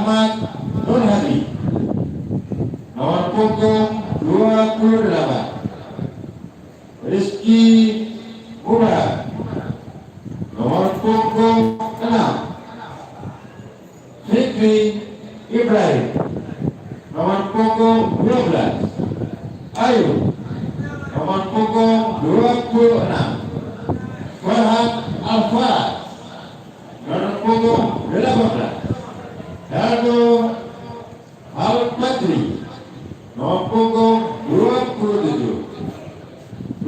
Ahmad Nur Hadi. Nomor punggung 28 Rizky Murad. Nomor punggung 6 Fikri Ibrahim. Nomor punggung 12 Ayu. Nomor punggung 26 Farhan Al-Farad. Nomor punggung 18 Dardo Al-Padri. Nomor punggung 27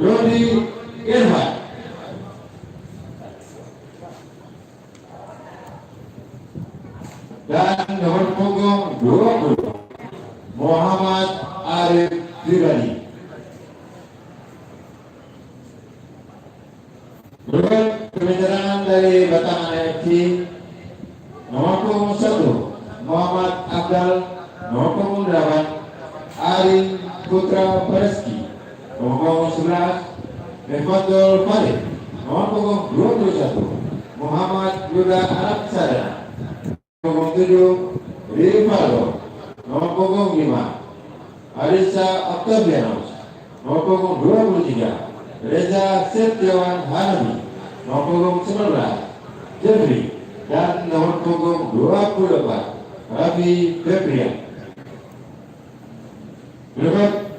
Dodi Irfan. Dan nomor punggung 20 Muhammad Arif Dirani. Berikut pembicaraan dari Batangan FC. Nomor punggung 1 Muhammad Abdal. Nomor punggung 8 Arin Putra Pereski. Nomor punggung 11 Evatul Farid. Nomor punggung 21 Muhammad Yuda Arabsada. Nomor punggung 7 Rivaldo. Nomor punggung 5 Arisa Octavianus. Nomor punggung 23 Reza Setiawan Hanami. Nomor punggung 19 Jeffrey. Dan nomor punggung 24 Raffi Febrian. Berikut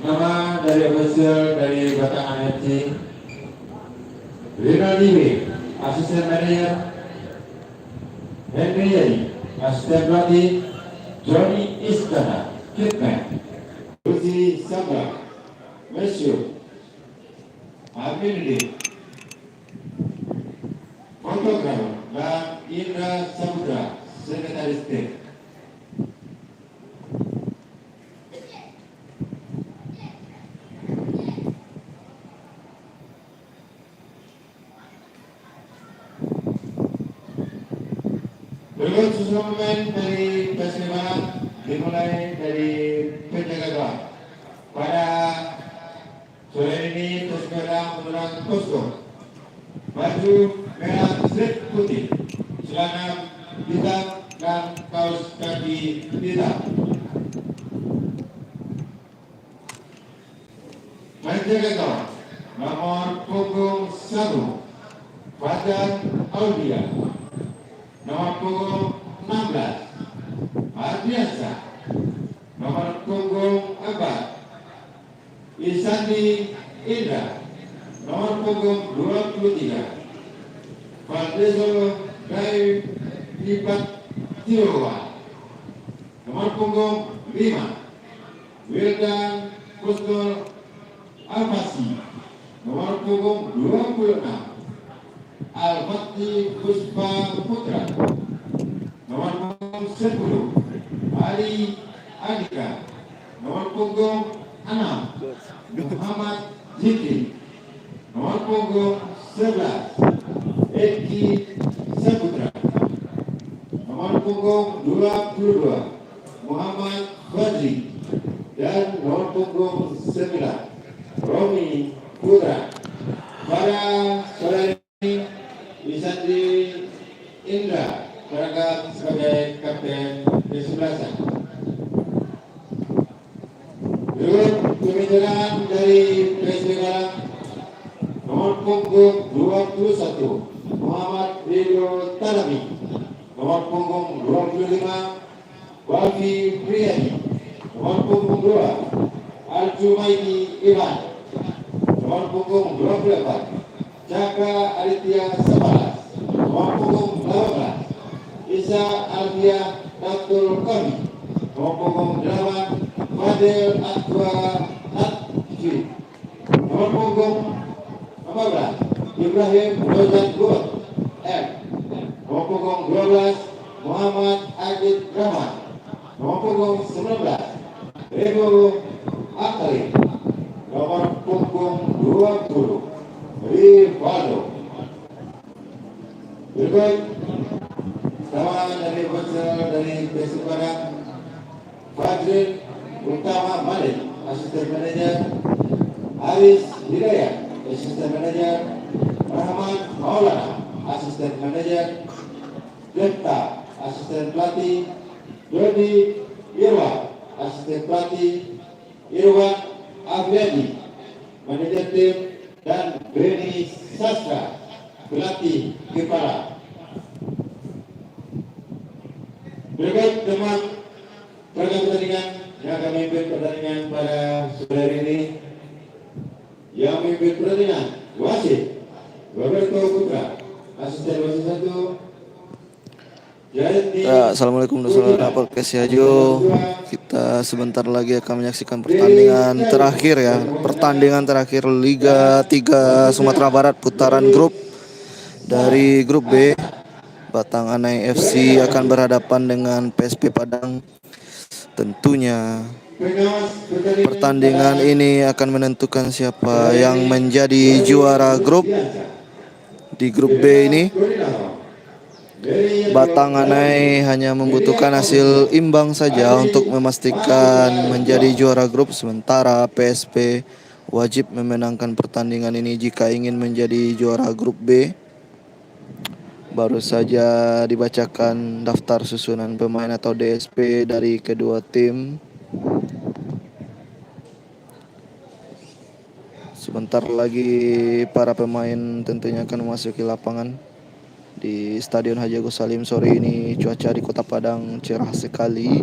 nama dari official dari Batangan FC. Rina Diwi, asisten manajer. Henry Yadi, asisten pelatih. Johnny Istana, kitman. Lucy Sabra, Mesyu. Aminuddin, fotografer. Dan Indra Samudra, sekretaris tim. Berikut susunan pemain dari Persebaya dimulai dari penjaga gawang. Pada sore ini Persebaya menggunakan kostum baju merah strip putih, celana hitam dan kaos kaki hitam. Penjaga gawang nomor punggung 1 Fajar Aulia. Nomor punggung 16 Ardiansa. Nomor punggung 4 Isandi Indra. Nomor punggung 23 Valdeso Gai Lipat Tirowa. Nomor punggung 5 Wildan Kusnul Alfasi. Nomor punggung 26 Al-Fatih Puspa Putra. Nomor punggung 10 Ali Adika. Nomor punggung 6 Muhammad Zikri. Nomor punggung 11 Eki Saputra. Nomor punggung 22 Muhammad Fadli. Dan nomor punggung 9 Romi Putra. Pada sore ini Isandi Indra berangkat sebagai kapten kesebelasan. Berikut pembicaraan dari Persebaya. Nomor punggung 21 Muhammad Ridho Tanami. Nomor punggung 25 Wafi Priyadi. Nomor punggung 2 Al-Jumaidi Iman. Nomor punggung 24 Jaka Aditya Sabalas. Nomor punggung 18 Isa Alfia Datul Kami. Nomor punggung 8 Fadil Atwa Atji. Nomor punggung 14 Ibrahim Rozan Gul M. Nomor punggung 12 Muhammad Agit Rahman. Nomor punggung 19 Rebo Akari. Nomor punggung 20 Rivaldo. Berikut nama dari bocor dari Persebaya. Fadil Utama Malik, asisten manajer. Aris Hidayat, asisten manajer. Rahman Maulana, asisten manajer. Depta, asisten pelatih. Dodi Irwa, asisten pelatih Irwan Afriadi, manajer tim, dan Beni Sastra, pelatih kepala. Berikut teman rekan pertandingan yang akan memimpin pertandingan pada sore hari ini. Yang memimpin pertandingan wasit Roberto Putra, asisten wasit 1 Ya, Assalamualaikum warahmatullahi wabarakatuh. Kita sebentar lagi akan menyaksikan pertandingan terakhir ya. Pertandingan terakhir Liga 3 Sumatera Barat putaran grup dari grup B. Batang Anai FC akan berhadapan dengan PSP Padang. Tentunya pertandingan ini akan menentukan siapa yang menjadi juara grup di grup B ini. Batang Anai hanya membutuhkan hasil imbang saja untuk memastikan menjadi juara grup, sementara PSP wajib memenangkan pertandingan ini jika ingin menjadi juara grup B. Baru saja dibacakan daftar susunan pemain atau DSP dari kedua tim. Sebentar lagi para pemain tentunya akan memasuki lapangan. Di Stadion Haji Agus Salim sore ini cuaca di Kota Padang cerah sekali.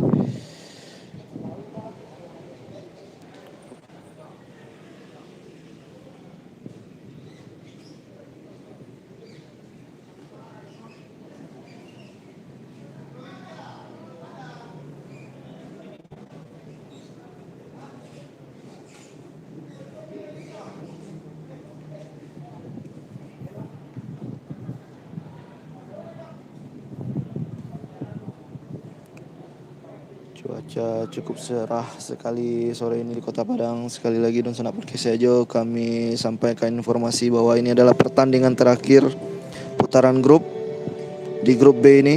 Cuaca cukup cerah sekali sore ini di Kota Padang. Sekali lagi Don Senak Podcast Ajo, kami sampaikan informasi bahwa ini adalah pertandingan terakhir putaran grup di grup B ini.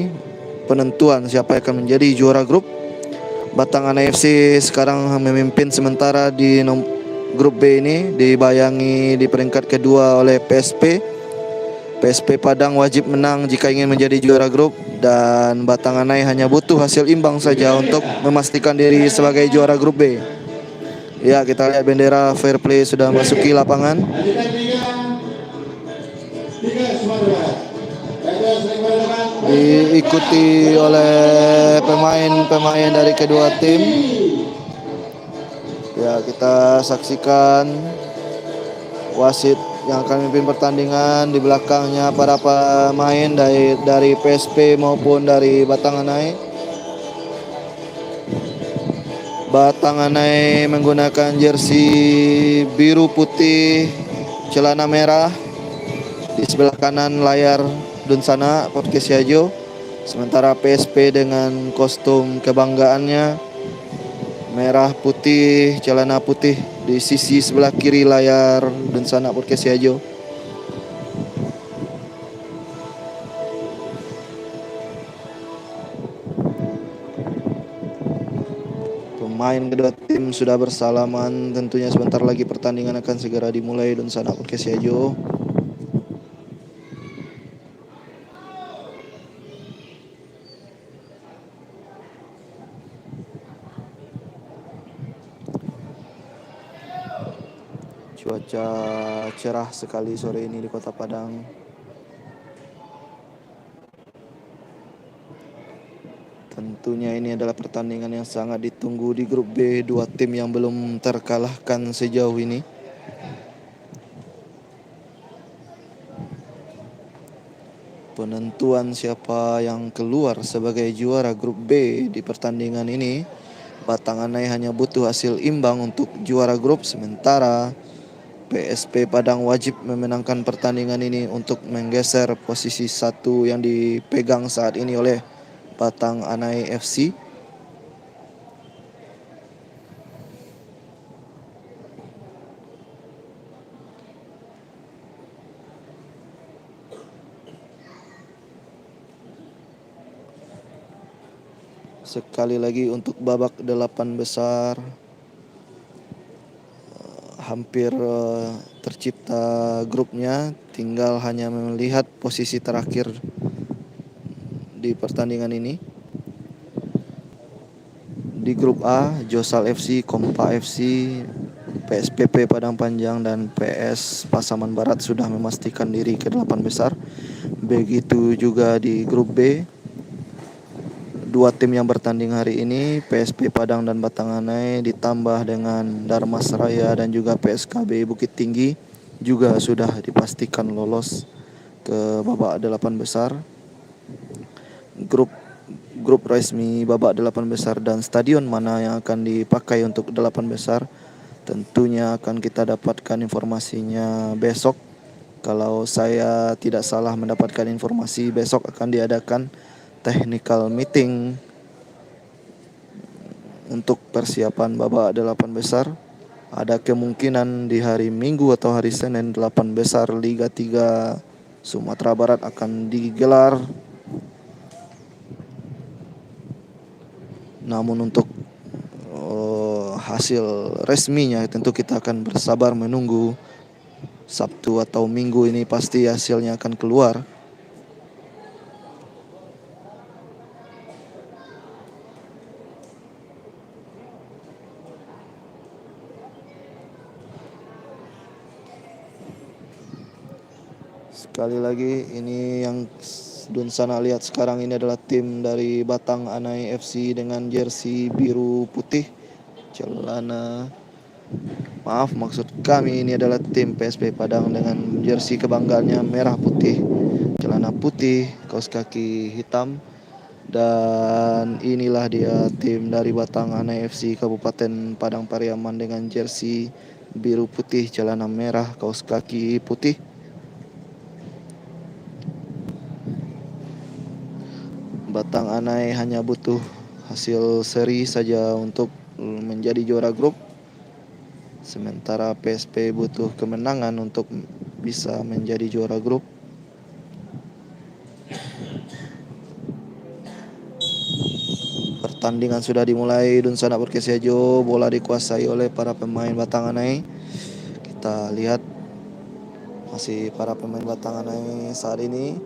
Penentuan siapa yang akan menjadi juara grup. Batang Anai FC sekarang memimpin sementara di grup B ini, dibayangi di peringkat kedua oleh PSP. PSP Padang wajib menang jika ingin menjadi juara grup, dan Batang Anai hanya butuh hasil imbang saja untuk memastikan diri sebagai juara grup B. Ya, kita lihat bendera fair play sudah masuki lapangan. Diikuti oleh pemain-pemain dari kedua tim. Ya, kita saksikan wasit yang akan memimpin pertandingan, di belakangnya para pemain dari PSP maupun dari Batang Anai. Batang Anai menggunakan jersey biru putih, celana merah. Di sebelah kanan layar Dunsana Podcast Yajo. Sementara PSP dengan kostum kebanggaannya, merah putih, celana putih. Di sisi sebelah kiri layar Dunsana Podcast Yajo. Pemain kedua tim sudah bersalaman. Tentunya sebentar lagi pertandingan akan segera dimulai. Dunsana Podcast Yajo. Cuaca cerah sekali sore ini di Kota Padang. Tentunya ini adalah pertandingan yang sangat ditunggu di grup B, dua tim yang belum terkalahkan sejauh ini. Penentuan siapa yang keluar sebagai juara grup B di pertandingan ini, Batang Anai hanya butuh hasil imbang untuk juara grup, sementara PSP Padang wajib memenangkan pertandingan ini untuk menggeser posisi 1 yang dipegang saat ini oleh Batang Anai FC. Sekali lagi untuk babak 8 besar hampir tercipta grupnya, tinggal hanya melihat posisi terakhir di pertandingan ini. Di grup A, Josal FC, Kompa FC, PSPP Padang Panjang, dan PS Pasaman Barat sudah memastikan diri ke 8 besar. Begitu juga di grup B, dua tim yang bertanding hari ini, PSP Padang dan Batanganai, ditambah dengan Darmas Raya dan juga PSKB Bukit Tinggi, juga sudah dipastikan lolos ke babak 8 besar. Grup resmi babak 8 besar dan stadion mana yang akan dipakai untuk 8 besar tentunya akan kita dapatkan informasinya besok. Kalau saya tidak salah mendapatkan informasi, besok akan diadakan technical meeting untuk persiapan babak 8 besar. Ada kemungkinan di hari Minggu atau hari Senin 8 besar Liga 3 Sumatera Barat akan digelar. Namun untuk hasil resminya tentu kita akan bersabar menunggu. Sabtu atau Minggu ini pasti hasilnya akan keluar. Sekali lagi ini yang Dunsana lihat sekarang ini adalah tim dari Batang Anai FC dengan jersey biru putih. Maksud kami ini adalah tim PSP Padang dengan jersey kebanggaannya merah putih, celana putih, kaos kaki hitam. Dan inilah dia tim dari Batang Anai FC Kabupaten Padang Pariaman dengan jersey biru putih, celana merah, kaos kaki putih. Batang Anai hanya butuh hasil seri saja untuk menjadi juara grup. Sementara PSP butuh kemenangan untuk bisa menjadi juara grup. Pertandingan sudah dimulai, Dunsana Perkesiajo, bola dikuasai oleh para pemain Batang Anai. Kita lihat masih para pemain Batang Anai saat ini.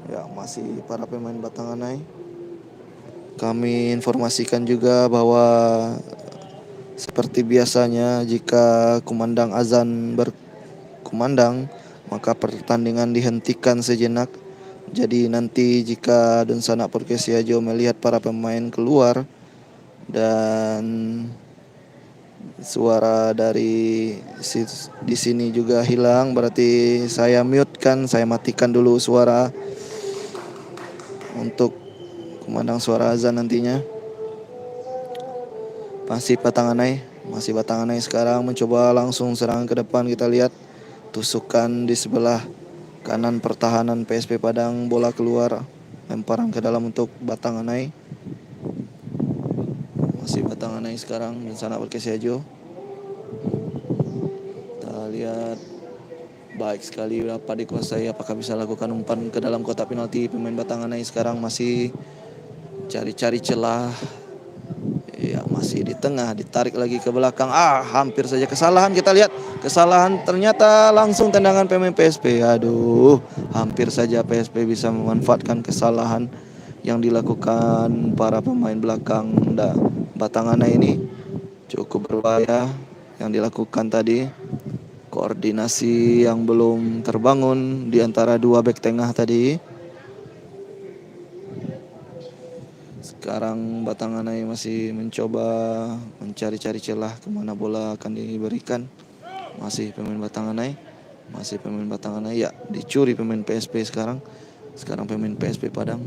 Ya, masih para pemain Batang Anai. Kami informasikan juga bahwa seperti biasanya jika kumandang azan berkumandang, maka pertandingan dihentikan sejenak. Jadi nanti jika Dunsana Perkesiajo melihat para pemain keluar dan suara dari di sini juga hilang, berarti saya mute-kan, saya matikan dulu suara untuk kumandang suara azan nantinya. Masih Batang Anai sekarang mencoba langsung serangan ke depan. Kita lihat tusukan di sebelah kanan pertahanan PSP Padang, bola keluar, lemparan ke dalam untuk Batang Anai. Masih Batang Anai sekarang dan sana Perkesiajo. Kita lihat baik sekali dapat dikuasai, apakah bisa lakukan umpan ke dalam kotak penalti. Pemain Batang Anai sekarang masih cari-cari celah. Ya, masih di tengah, ditarik lagi ke belakang. Hampir saja kesalahan. Kita lihat kesalahan, ternyata langsung tendangan pemain PSP. Aduh, hampir saja PSP bisa memanfaatkan kesalahan yang dilakukan para pemain belakang Batang Anai ini. Cukup berbahaya yang dilakukan tadi. Koordinasi yang belum terbangun di antara dua bek tengah tadi. Sekarang Batang Anai masih mencoba mencari-cari celah kemana bola akan diberikan. Masih pemain Batang Anai. Ya, dicuri pemain PSP sekarang. Sekarang pemain PSP Padang.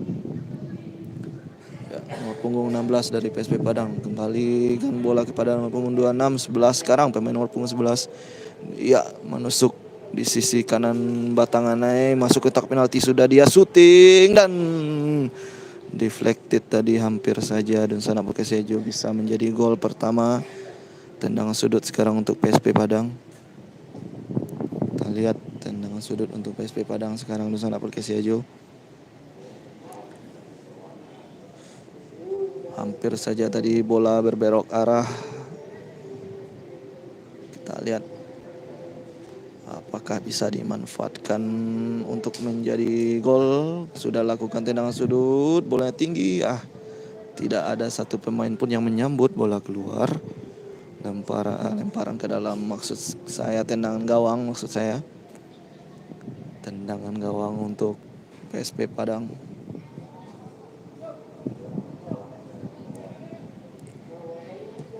Ya, nomor punggung 16 dari PSP Padang kembalikan bola kepada nomor punggung 26, 11 sekarang pemain nomor punggung 11. Ya, menusuk di sisi kanan Batang Anai, masuk ke kotak penalti, sudah dia syuting dan deflected tadi, hampir saja Dunsana Perkesiajo bisa menjadi gol pertama. Tendangan sudut sekarang untuk PSP Padang. Kita lihat tendangan sudut untuk PSP Padang sekarang Dunsana Perkesiajo. Hampir saja tadi bola berbelok arah. Kita lihat apakah bisa dimanfaatkan untuk menjadi gol. Sudah lakukan tendangan sudut, bolanya tinggi. Tidak ada satu pemain pun yang menyambut bola keluar. Lemparan ke dalam, maksud saya tendangan gawang, tendangan gawang untuk PSP Padang.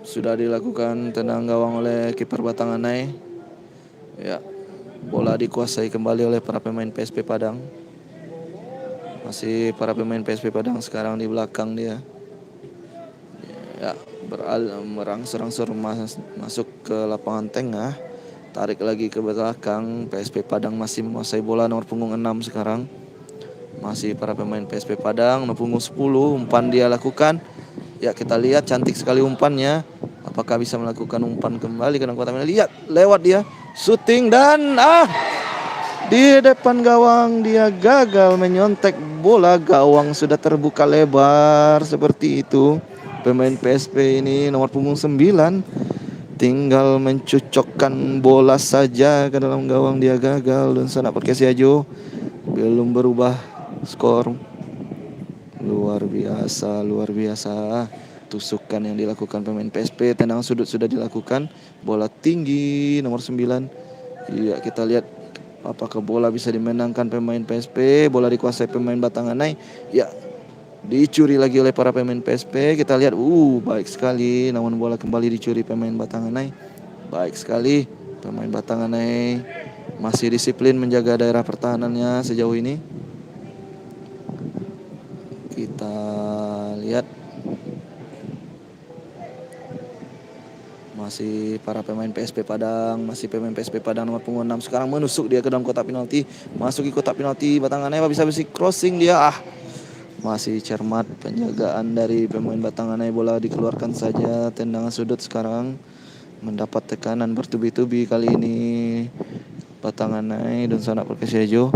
Sudah dilakukan tendangan gawang oleh kiper Batanganai. Ya, bola dikuasai kembali oleh para pemain PSP Padang. Masih para pemain PSP Padang sekarang di belakang dia. Ya, merangsur-rangsur masuk ke lapangan tengah. Tarik lagi ke belakang. PSP Padang masih menguasai bola, nomor punggung 6 sekarang. Masih para pemain PSP Padang, nomor punggung 10. Umpan dia lakukan. Ya, kita lihat cantik sekali umpannya. Apakah bisa melakukan umpan kembali ke dalam kotak penalti? Lihat, lewat dia. Shooting dan di depan gawang dia gagal menyontek bola. Gawang sudah terbuka lebar seperti itu. Pemain PSP ini nomor punggung 9 tinggal mencucokkan bola saja ke dalam gawang, dia gagal. Dan Sanak Perkesiajo belum berubah skor. Luar biasa tusukan yang dilakukan pemain PSP. Tendangan sudut sudah dilakukan. Bola tinggi nomor 9. Iya, kita lihat apakah bola bisa dimenangkan pemain PSP. Bola dikuasai pemain Batanganai. Ya, dicuri lagi oleh para pemain PSP. Kita lihat, baik sekali. Namun bola kembali dicuri pemain Batanganai. Baik sekali. Pemain Batanganai masih disiplin menjaga daerah pertahanannya sejauh ini. Kita lihat masih para pemain PSP Padang, nomor punggung 6 sekarang menusuk dia ke dalam kotak penalti. Masuki kotak penalti, Batanganai bisa crossing dia. Masih cermat penjagaan dari pemain Batanganai, bola dikeluarkan saja. Tendangan sudut sekarang mendapat tekanan bertubi-tubi kali ini Batanganai dan Sanak Perkesiajo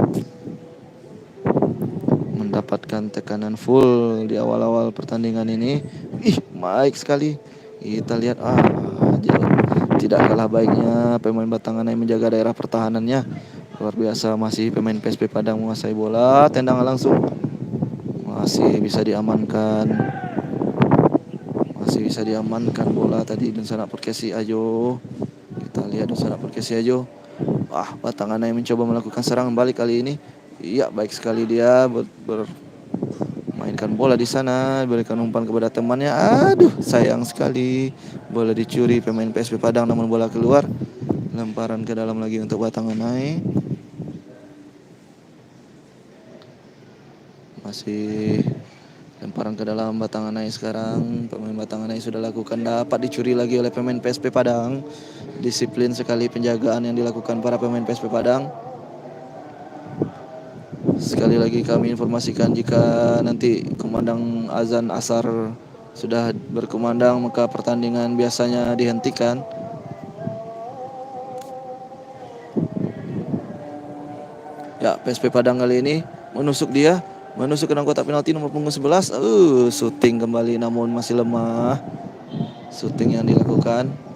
mendapatkan tekanan full di awal-awal pertandingan ini. Baik sekali. Kita lihat tidak kalah baiknya pemain Batanganai menjaga daerah pertahanannya. Luar biasa, masih pemain PSP Padang menguasai bola. Tendangan langsung masih bisa diamankan. Bola tadi dan Sanak Perkesiajo. Kita lihat dan Sanak Perkesiajo. Batanganai mencoba melakukan serangan balik kali ini. Iya, baik sekali dia mainkan bola di sana, berikan umpan kepada temannya. Sayang sekali bola dicuri pemain PSP Padang, namun bola keluar. Lemparan ke dalam lagi untuk Batanganai. Masih lemparan ke dalam Batanganai sekarang. Pemain Batanganai sudah lakukan, dapat dicuri lagi oleh pemain PSP Padang. Disiplin sekali penjagaan yang dilakukan para pemain PSP Padang. Sekali lagi kami informasikan, jika nanti kumandang azan asar sudah berkumandang, maka pertandingan biasanya dihentikan. Ya, PSP Padang kali ini menusuk ke dalam kotak penalti, nomor punggung 11. Shooting kembali namun masih lemah. Shooting yang dilakukan.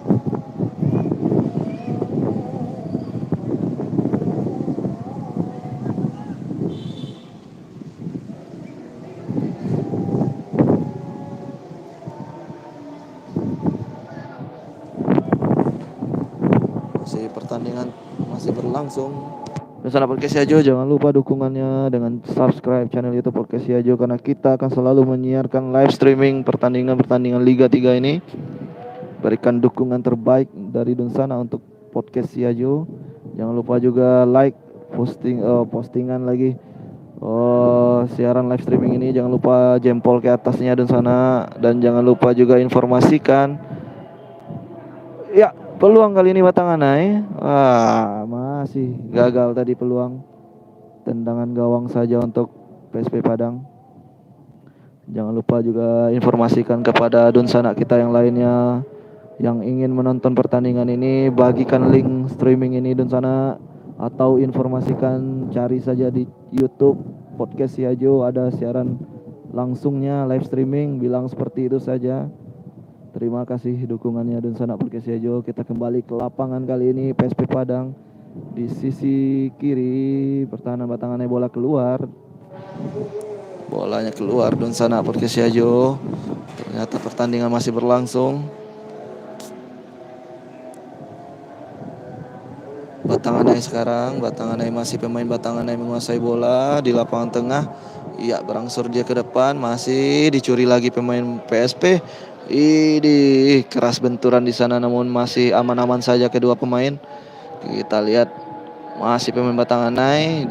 Pertandingan masih berlangsung. Dan Sanak Perkesiajo, jangan lupa dukungannya dengan subscribe channel YouTube Perkesiajo, karena kita akan selalu menyiarkan live streaming pertandingan Liga 3 ini. Berikan dukungan terbaik dari Donsana untuk podcast Siajo. Jangan lupa juga like postingan lagi siaran live streaming ini. Jangan lupa jempol ke atasnya Donsana, dan jangan lupa juga informasikan. Ya, peluang kali ini Batanganai. Masih gagal tadi peluang. Tendangan gawang saja untuk PSP Padang. Jangan lupa juga informasikan kepada Donsana kita yang lainnya yang ingin menonton pertandingan ini, bagikan link streaming ini Donsana, atau informasikan, cari saja di YouTube Podcast Siajo, ada siaran langsungnya live streaming, bilang seperti itu saja. Terima kasih dukungannya dan Sanak Podcast Siajo. Kita kembali ke lapangan kali ini PSP Padang. Di sisi kiri pertahanan Batanganai, bola keluar. Bolanya keluar dan sana Podcast Siajo. Ternyata pertandingan masih berlangsung. Batanganai sekarang, Batanganai masih pemain Batanganai menguasai bola di lapangan tengah. Iya, berangsur dia ke depan, masih dicuri lagi pemain PSP. Ini keras benturan di sana, namun masih aman-aman saja kedua pemain. Kita lihat masih pemain Batanganai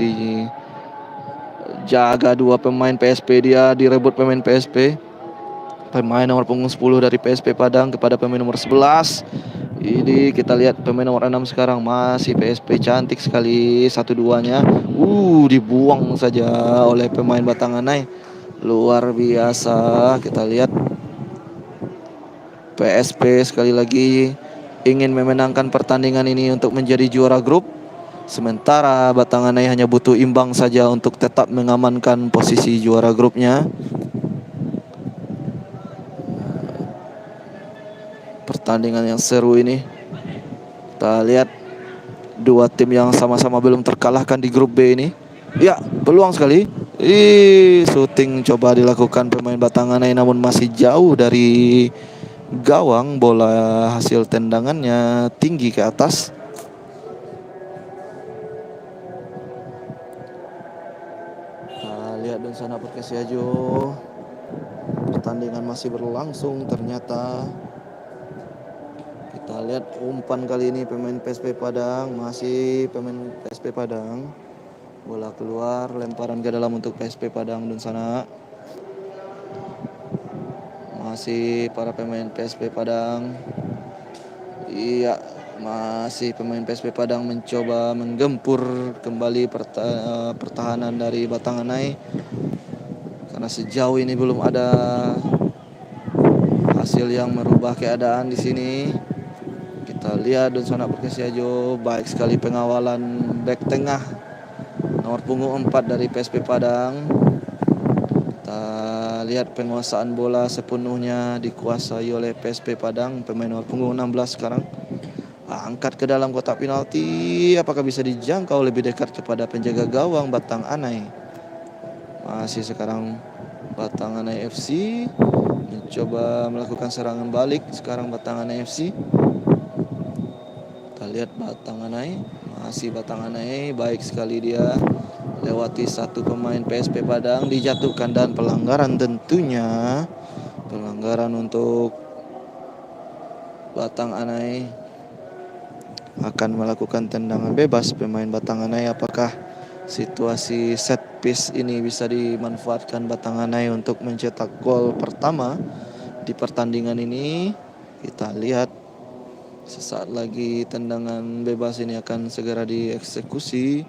dijaga dua pemain PSP, dia direbut pemain PSP. Pemain nomor punggung 10 dari PSP Padang kepada pemain nomor 11. Ini kita lihat pemain nomor 6 sekarang masih PSP, cantik sekali 1-2-nya. Dibuang saja oleh pemain Batanganai. Luar biasa. Kita lihat PSP sekali lagi ingin memenangkan pertandingan ini untuk menjadi juara grup. Sementara Batanganai hanya butuh imbang saja untuk tetap mengamankan posisi juara grupnya. Pertandingan yang seru ini. Kita lihat dua tim yang sama-sama belum terkalahkan di grup B ini. Ya, peluang sekali. Shooting coba dilakukan pemain Batanganai namun masih jauh dari gawang. Bola hasil tendangannya tinggi ke atas. Kita lihat dan sana Podcast Siajo. Pertandingan masih berlangsung ternyata. Kita lihat umpan kali ini pemain PSP Padang, masih pemain PSP Padang. Bola keluar, lemparan ke dalam untuk PSP Padang dan sana. Masih para pemain PSP Padang. Iya, masih pemain PSP Padang mencoba menggempur kembali pertahanan dari Batanganai. Karena sejauh ini belum ada hasil yang merubah keadaan di sini. Kita lihat dan sana Podcast Siajo, baik sekali pengawalan back tengah nomor punggung 4 dari PSP Padang. Kita lihat penguasaan bola sepenuhnya dikuasai oleh PSP Padang, pemain nomor punggung 16 sekarang. Angkat ke dalam kotak penalti, apakah bisa dijangkau lebih dekat kepada penjaga gawang Batanganai. Masih sekarang Batanganai FC mencoba melakukan serangan balik. Sekarang Batanganai FC. Kita lihat Batanganai, masih Batanganai, baik sekali dia lewati satu pemain PSP Padang, dijatuhkan dan pelanggaran tentunya. Pelanggaran untuk Batanganai, akan melakukan tendangan bebas pemain Batanganai. Apakah situasi set piece ini bisa dimanfaatkan Batanganai untuk mencetak gol pertama di pertandingan ini? Kita lihat sesaat lagi tendangan bebas ini akan segera dieksekusi.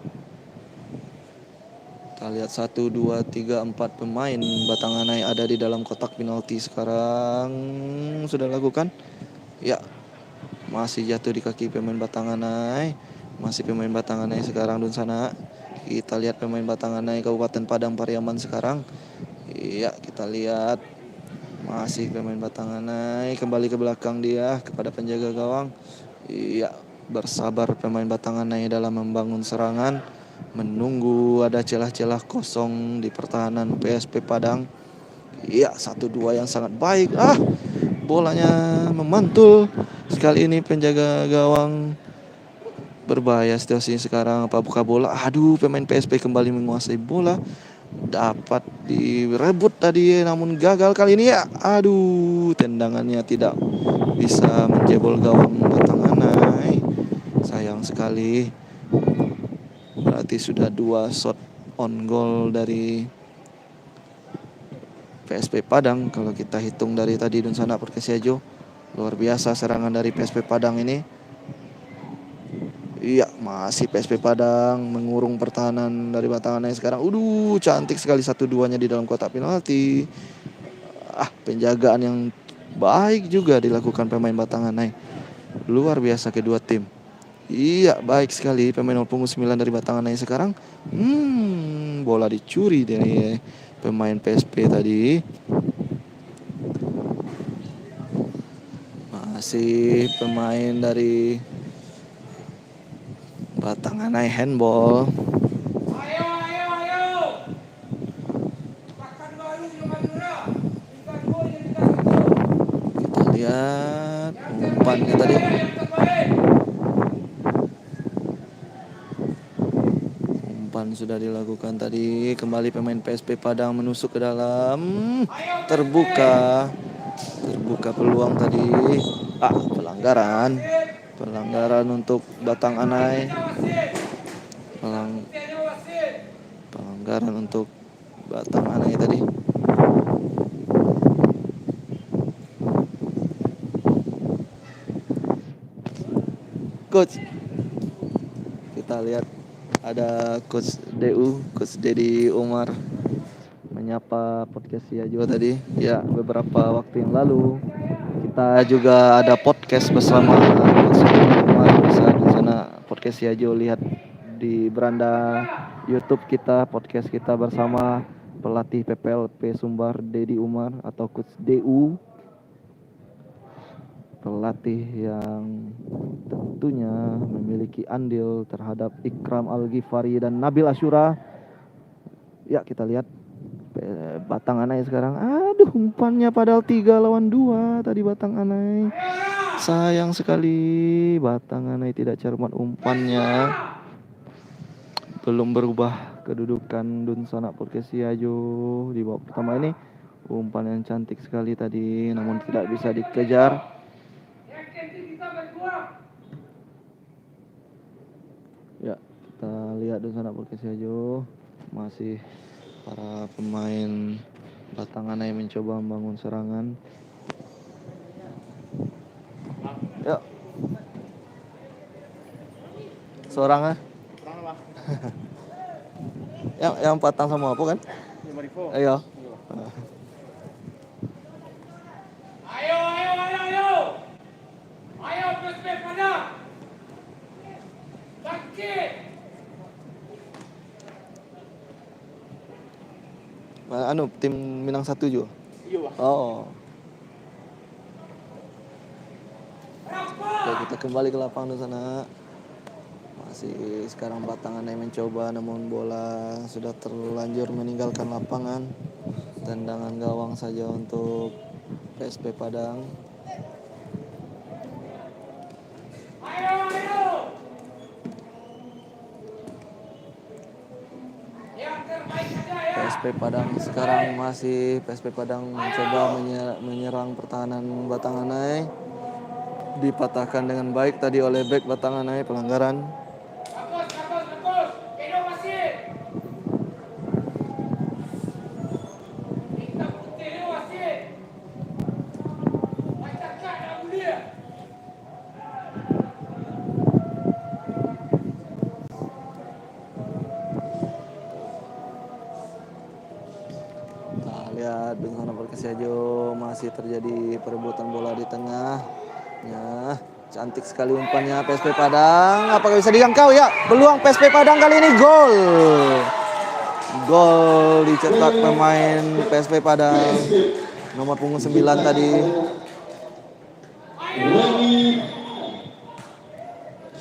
Kita lihat 1, 2, 3, 4 pemain Batanganai ada di dalam kotak penalti sekarang. Sudah lakukan? Ya, masih jatuh di kaki pemain Batanganai. Masih pemain Batanganai sekarang dan sana. Kita lihat pemain Batanganai Kabupaten Padang Pariaman sekarang. Iya, kita lihat masih pemain Batanganai kembali ke belakang dia kepada penjaga gawang. Iya, bersabar pemain Batanganai dalam membangun serangan, menunggu ada celah-celah kosong di pertahanan PSP Padang. Iya, 1-2 yang sangat baik. Bolanya memantul. Sekali ini penjaga gawang berbahaya situasinya sekarang. Apa buka bola? Pemain PSP kembali menguasai bola. Dapat direbut tadi namun gagal kali ini ya. Tendangannya tidak bisa menjebol gawang Batanganai. Sayang sekali. Berarti sudah 2 shot on goal dari PSP Padang kalau kita hitung dari tadi dan sana Podcast Siajo. Luar biasa serangan dari PSP Padang ini. Iya, masih PSP Padang mengurung pertahanan dari Batanganai sekarang. Cantik sekali 1-2-nya di dalam kotak penalti. Penjagaan yang baik juga dilakukan pemain Batanganai. Luar biasa kedua tim. Iya, baik sekali pemain nomor punggung 9 dari Batanganai sekarang. Bola dicuri dari pemain PSP tadi. Masih pemain dari Batanganai handball. Kita lihat umpannya tadi. Umpan sudah dilakukan tadi. Kembali pemain PSP Padang menusuk ke dalam. Terbuka peluang tadi. Pelanggaran. Pelanggaran untuk Batang Anai. Pelanggaran untuk Batang Anai tadi. Coach, kita lihat ada Coach Coach Dedi Umar menyapa podcast Siajo tadi. Ya, beberapa waktu yang lalu kita juga ada podcast bersama Coach Dedi Umar. Bisa di sana podcast Siajo, lihat di beranda YouTube kita, podcast kita bersama pelatih PPLP Sumbar Dedi Umar atau Coach DU. Pelatih yang tentunya memiliki andil terhadap Ikram Al-Ghifari dan Nabil Asyura. Ya, kita lihat Batang Anai sekarang. Aduh, umpannya padahal 3 lawan 2 tadi Batang Anai. Sayang sekali Batang Anai tidak cermat umpannya. Belum berubah kedudukan Dunsana Podcast Siajo di babak pertama ini. Umpan yang cantik sekali tadi, namun tidak bisa dikejar. Ya, kita lihat Dunsana Podcast Siajo. Masih para pemain Batang Anai mencoba membangun serangan. Ya. Seorang yang patang sama apa kan? Ayo. Ayo PSP Padang. Bangkit. Tim Minang 1 juga. Iya. Oh. Oke, kita kembali ke lapangan di sana. Masih sekarang Batang Anai mencoba, namun bola sudah terlanjur meninggalkan lapangan. Tendangan gawang saja untuk PSP Padang. PSP Padang sekarang masih PSP Padang mencoba menyerang pertahanan Batang Anai. Dipatahkan dengan baik tadi oleh bek Batang Anai, pelanggaran. Lihat Dunsana Podcast Siajo, masih terjadi perebutan bola di tengah. Ya, cantik sekali umpannya PSP Padang. Apakah bisa dijangkau? Ya, peluang PSP Padang kali ini, gol. Gol dicetak pemain PSP Padang. Nomor punggung 9 tadi.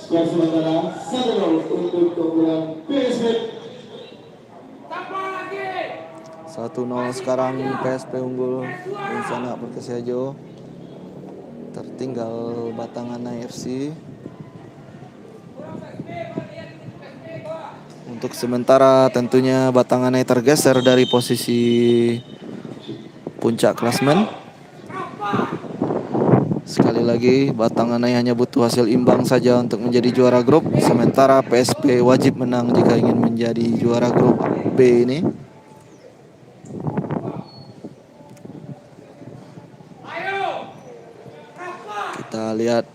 Skor sementara 1-0 untuk keunggulan PSP. 1-0 sekarang PSP unggul Dunsana Podcast Siajo. Tertinggal Batang Anai FC. Untuk sementara tentunya Batang Anai tergeser dari posisi puncak klasemen. Sekali lagi Batang Anai hanya butuh hasil imbang saja untuk menjadi juara grup. Sementara PSP wajib menang jika ingin menjadi juara grup B ini. Kita lihat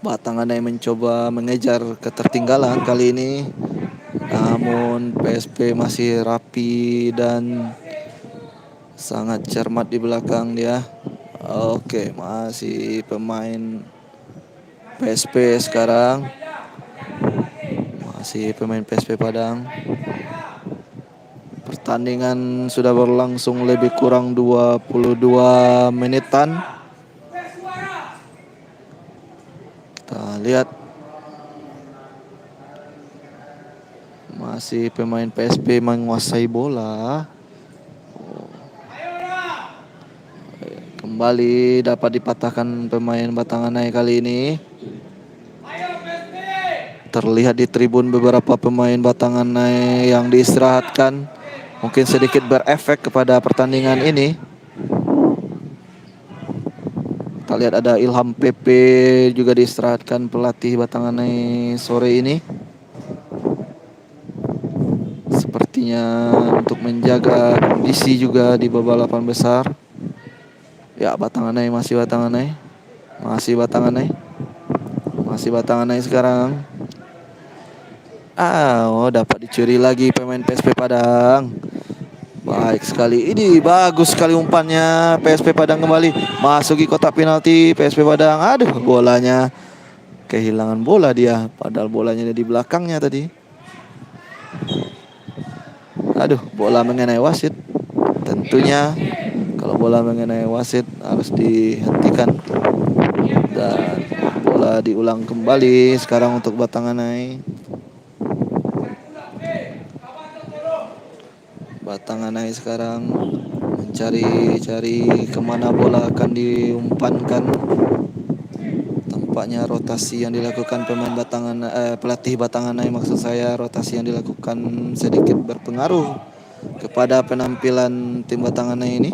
Batang Anai mencoba mengejar ketertinggalan kali ini. Namun PSP masih rapi dan sangat cermat di belakang dia. Oke, masih pemain PSP sekarang. Masih pemain PSP Padang. Pertandingan sudah berlangsung lebih kurang 22 menitan. Kita lihat masih pemain PSP menguasai bola. Kembali dapat dipatahkan pemain Batanganai kali ini. Terlihat di tribun beberapa pemain Batanganai yang diistirahatkan. Mungkin sedikit berefek kepada pertandingan ini. Kita lihat ada Ilham PP juga diistirahatkan pelatih Batanganai sore ini. Sepertinya untuk menjaga kondisi juga di babak 8 besar. Ya, Batanganai masih Batanganai. Masih Batanganai. Masih Batanganai sekarang. Dapat dicuri lagi pemain PSP Padang. Baik sekali. Ini bagus sekali umpannya. PSP Padang kembali masuki kotak penalti. PSP Padang. Aduh, bolanya kehilangan bola dia. Padahal bolanya ada di belakangnya tadi. Aduh, bola mengenai wasit. Tentunya kalau bola mengenai wasit harus dihentikan. Dan bola diulang kembali sekarang untuk Batanganai. Batanganai sekarang mencari kemana bola akan diumpankan. Tampaknya rotasi yang dilakukan pemain pelatih Batanganai, maksud saya, rotasi yang dilakukan sedikit berpengaruh kepada penampilan tim Batanganai ini.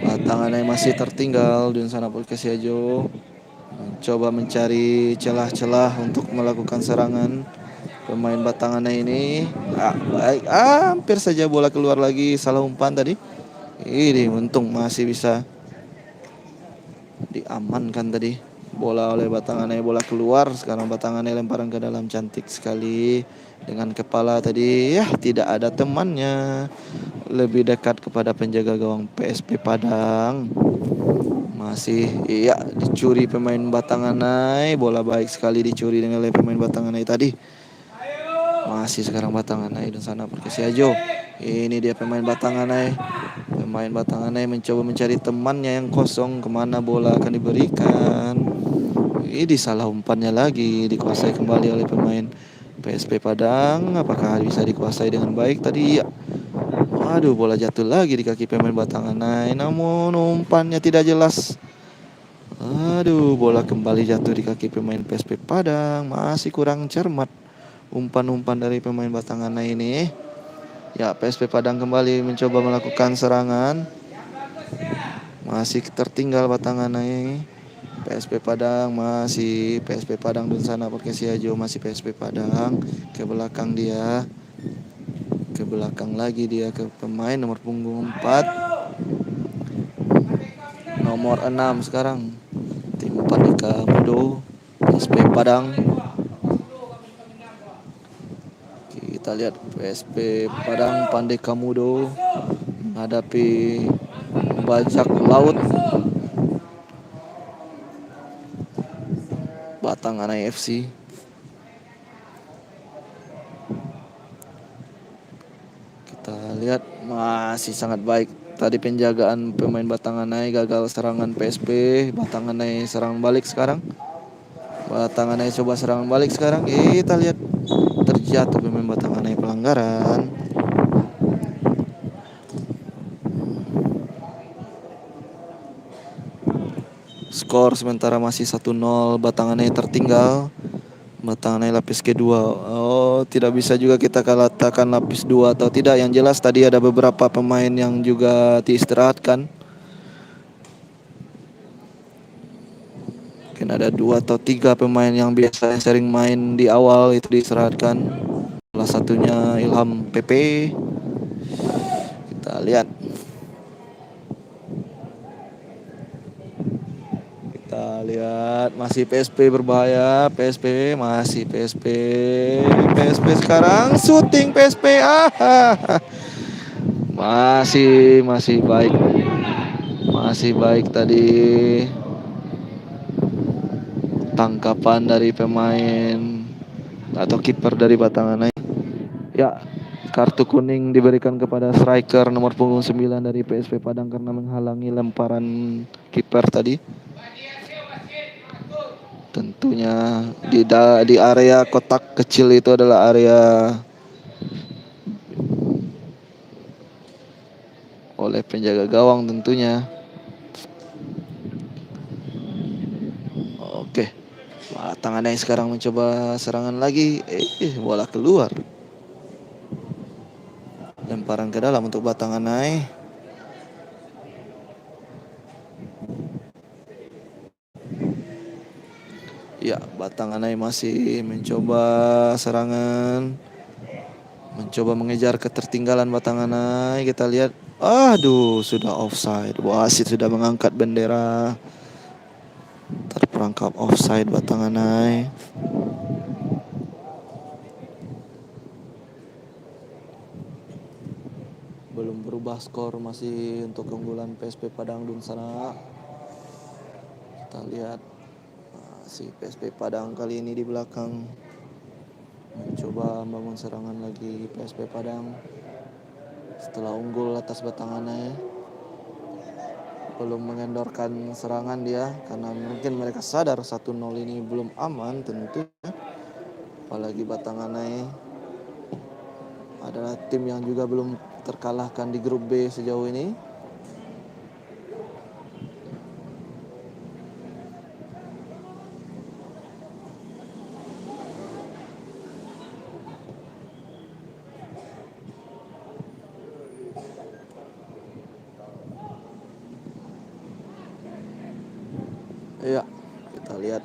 Batanganai masih tertinggal di sana Polkesiajo. Coba mencari celah-celah untuk melakukan serangan pemain Batanganai ini. Baik, hampir saja bola keluar lagi, salah umpan tadi. Ini untung masih bisa diamankan tadi bola oleh Batanganai. Bola keluar, sekarang Batanganai lemparan ke dalam, cantik sekali dengan kepala tadi. Ya, tidak ada temannya, lebih dekat kepada penjaga gawang PSP Padang. Masih dicuri pemain Batanganai. Bola baik sekali dicuri oleh pemain Batanganai tadi. Masih sekarang Batanganai dan sana Perkesiajo. Ini dia pemain Batanganai. Pemain Batanganai mencoba mencari temannya yang kosong, kemana bola akan diberikan. Ini salah umpannya lagi, dikuasai kembali oleh pemain PSP Padang. Apakah bisa dikuasai dengan baik tadi? Ya. Waduh, bola jatuh lagi di kaki pemain Batanganai, namun umpannya tidak jelas. Aduh, bola kembali jatuh di kaki pemain PSP Padang. Masih kurang cermat umpan-umpan dari pemain Batanganai ini. Ya, PSP Padang kembali mencoba melakukan serangan. Masih tertinggal Batanganai. PSP Padang masih PSP Padang dan sana Perkesiajo masih PSP Padang. Ke belakang dia. Ke belakang lagi dia ke pemain nomor punggung 4. Nomor 6 sekarang. Tim Pandika Mudo, PSP Padang. Kita lihat PSP Padang Pandika Mudo menghadapi Bajak Laut Batanganai FC. Kita lihat masih sangat baik tadi penjagaan pemain Batanganai, gagal serangan PSP. Batanganai serang balik sekarang. Batanganai coba serangan balik sekarang. Kita lihat terjatuh pemain Batanganai, pelanggaran. Skor sementara masih 1-0, Batanganai tertinggal. Batanganai lapis kedua. Tidak bisa juga kita katakan lapis 2 atau tidak. Yang jelas tadi ada beberapa pemain yang juga diistirahatkan. Mungkin ada 2 atau 3 pemain yang biasa sering main di awal itu diistirahatkan. Salah satunya Ilham PP. Kita lihat. Kita lihat masih PSP berbahaya. PSP masih PSP. PSP sekarang syuting PSP. Masih baik. Masih baik tadi tangkapan dari pemain atau kiper dari Batanganai. Ya, kartu kuning diberikan kepada striker nomor punggung 9 dari PSP Padang karena menghalangi lemparan kiper tadi. Tentunya di area kotak kecil itu adalah area oleh penjaga gawang tentunya. Oke. Tangannya sekarang mencoba serangan lagi. Bola keluar. Lemparan ke dalam untuk Batanganai. Ya, Batanganai masih mencoba serangan. Mencoba mengejar ketertinggalan Batanganai. Kita lihat. Aduh, sudah offside. Wasit sudah mengangkat bendera. Terperangkap offside Batanganai. Belum berubah skor, masih untuk keunggulan PSP Padang Dunsana. Kita lihat si PSP Padang kali ini di belakang mencoba membangun serangan lagi. PSP Padang setelah unggul atas Batanganai belum mengendorkan serangan dia karena mungkin mereka sadar 1-0 ini belum aman tentunya. Apalagi Batanganai adalah tim yang juga belum terkalahkan di grup B sejauh ini. Ya, kita lihat.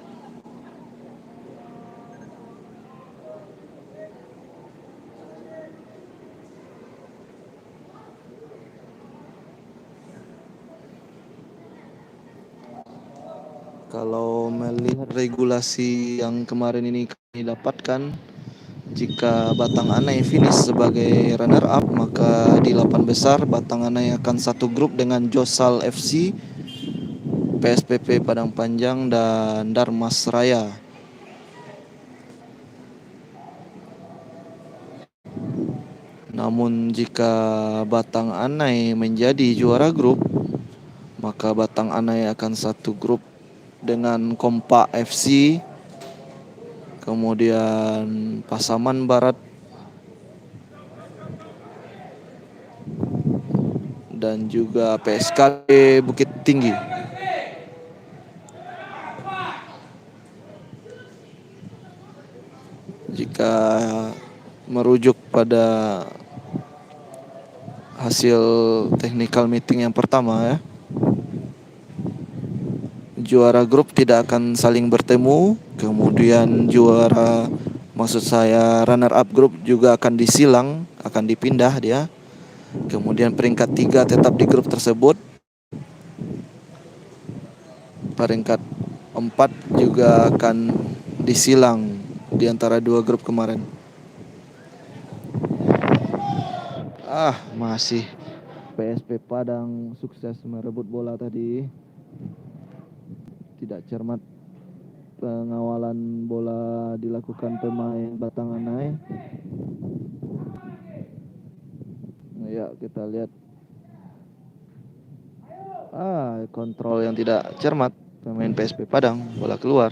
Kalau melihat regulasi yang kemarin ini kami dapatkan, jika Batanganai finish sebagai runner up, maka di 8 besar Batanganai akan satu grup dengan Josal FC, PSPP Padang Panjang, dan Darmas Raya. Namun jika Batanganai menjadi juara grup, maka Batanganai akan satu grup dengan Kompak FC, kemudian Pasaman Barat, dan juga PSKB Bukit Tinggi. Jika merujuk pada hasil technical meeting yang pertama ya, juara grup tidak akan saling bertemu, kemudian maksud saya runner up grup juga akan disilang, akan dipindah dia. Kemudian peringkat 3 tetap di grup tersebut. Peringkat 4 juga akan disilang di antara 2 grup kemarin. Masih PSP Padang sukses merebut bola tadi. Tidak cermat pengawalan bola dilakukan pemain Batanganai. Ya, kita lihat. Kontrol yang tidak cermat pemain PSP Padang, bola keluar.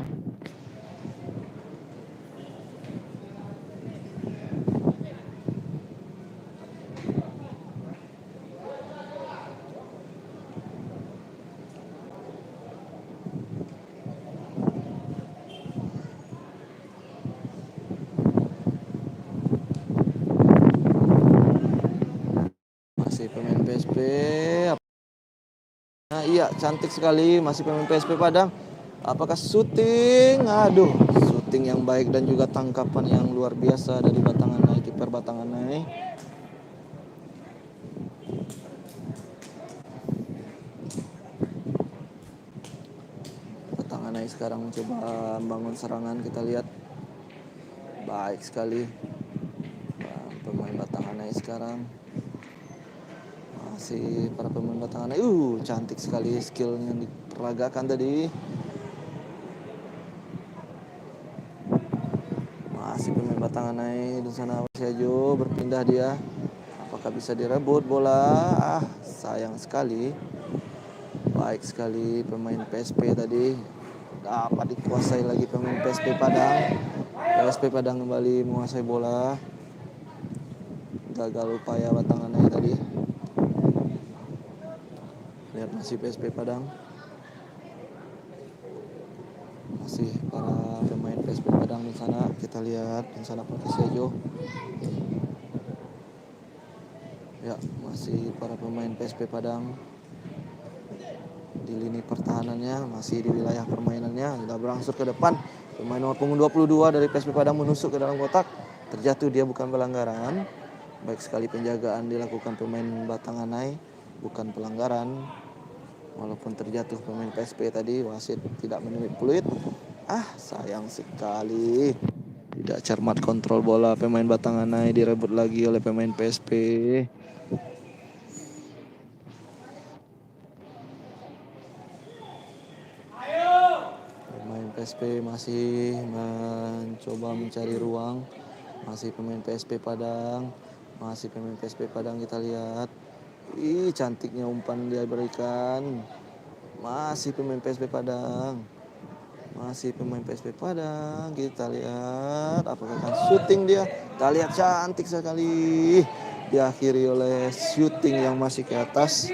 Masih pemain PSP. Iya, cantik sekali, masih pemain PSP Padang. Apakah syuting? Syuting yang baik dan juga tangkapan yang luar biasa dari Batanganai, kiper Batanganai. Batanganai sekarang mencoba membangun serangan, kita lihat. Baik sekali pemain Batanganai sekarang. Masih para pemain Batanganai. Cantik sekali skill yang diperagakan tadi. Masih pemain Batanganai di sana, Sejo berpindah dia. Apakah bisa direbut bola? Sayang sekali. Baik sekali pemain PSP tadi. dapat dikuasai lagi pemain PSP Padang. PSP Padang kembali menguasai bola. Gagal upaya batangannya tadi. Lihat masih PSP Padang. Masih para pemain PSP Padang di sana. Kita lihat di sana Perkisiajo. Ya, masih para pemain PSP Padang di lini pertahanannya, masih di wilayah permainannya. Sudah berangsur ke depan. Pemain nomor punggung 22 dari PSP Padang menusuk ke dalam kotak. Terjatuh, dia bukan pelanggaran. Baik sekali penjagaan dilakukan pemain Batanganai, bukan pelanggaran. Walaupun terjatuh pemain PSP tadi, wasit tidak menulis peluit. Sayang sekali. Tidak cermat kontrol bola pemain Batanganai, direbut lagi oleh pemain PSP. Pemain PSP masih mencoba mencari ruang. Masih pemain PSP Padang. Masih pemain PSP Padang, kita lihat. Cantiknya umpan dia berikan. Masih pemain PSP Padang. Masih pemain PSP Padang. Kita lihat apakah akan syuting dia. Kita lihat cantik sekali. Diakhiri oleh syuting yang masih ke atas.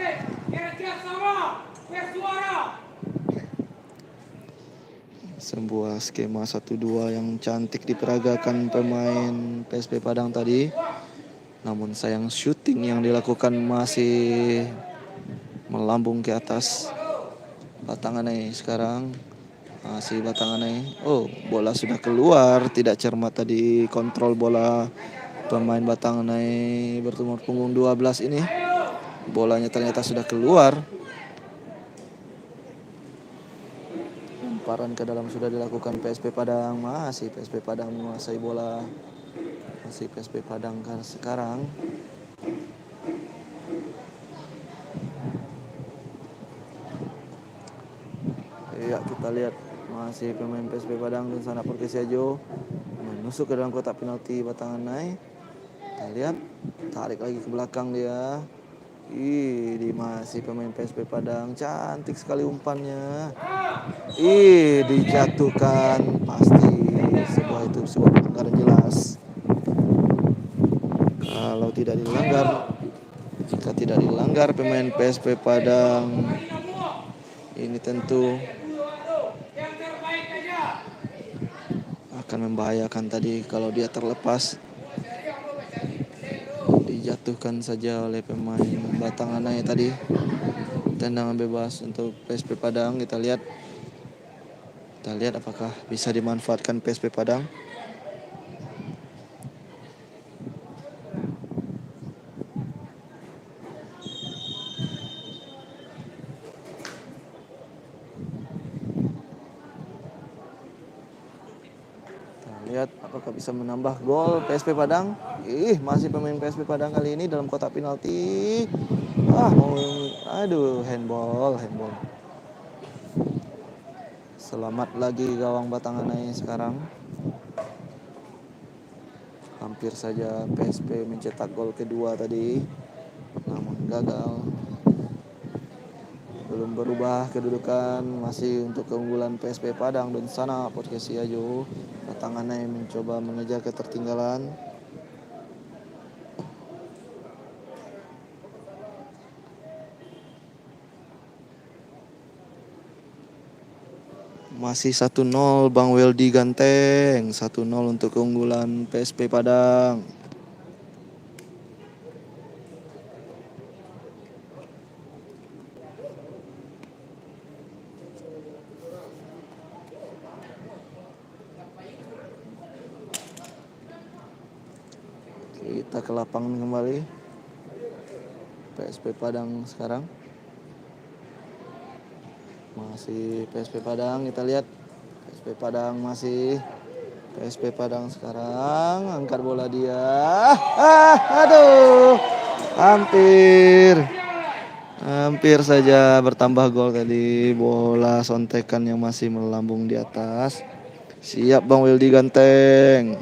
Sebuah skema 1-2 yang cantik diperagakan pemain PSP Padang tadi. Namun sayang syuting yang dilakukan masih melambung ke atas. Batanganai sekarang. Masih Batanganai. Bola sudah keluar. Tidak cermat tadi kontrol bola pemain Batanganai bertumor punggung 12 ini. Bolanya ternyata sudah keluar. Lemparan ke dalam sudah dilakukan PSP Padang. Masih PSP Padang menguasai bola. Masih PSP Padang sekarang. Ya, kita lihat masih pemain PSP Padang dan sana Perkisiajo menusuk ke dalam kotak penalti Batanganai. Kita lihat, tarik lagi ke belakang dia. Masih pemain PSP Padang, cantik sekali umpannya. Dijatuhkan, pasti sebuah pelanggaran jelas. Kalau tidak dilanggar, jika tidak dilanggar pemain PSP Padang, ini tentu akan membahayakan tadi kalau dia terlepas. Dijatuhkan saja oleh pemain Batanganai tadi. Tendangan bebas untuk PSP Padang. Kita lihat apakah bisa dimanfaatkan PSP Padang. Lihat apakah bisa menambah gol PSP Padang. Masih pemain PSP Padang kali ini dalam kotak penalti. Handball. Selamat lagi gawang Batanganai sekarang. Hampir saja PSP mencetak gol kedua tadi, namun gagal. Belum berubah kedudukan, masih untuk keunggulan PSP Padang dan sana Perkisiajo. Batanganai mencoba mengejar ketertinggalan. Masih 1-0 Bang Weldy ganteng. 1-0 untuk keunggulan PSP Padang. Kita ke lapangan kembali. PSP Padang sekarang. Masih PSP Padang, kita lihat. PSP Padang masih. PSP Padang sekarang angkat bola dia. Hampir saja bertambah gol tadi. Bola sontekan yang masih melambung di atas. Siap Bang Weldy ganteng.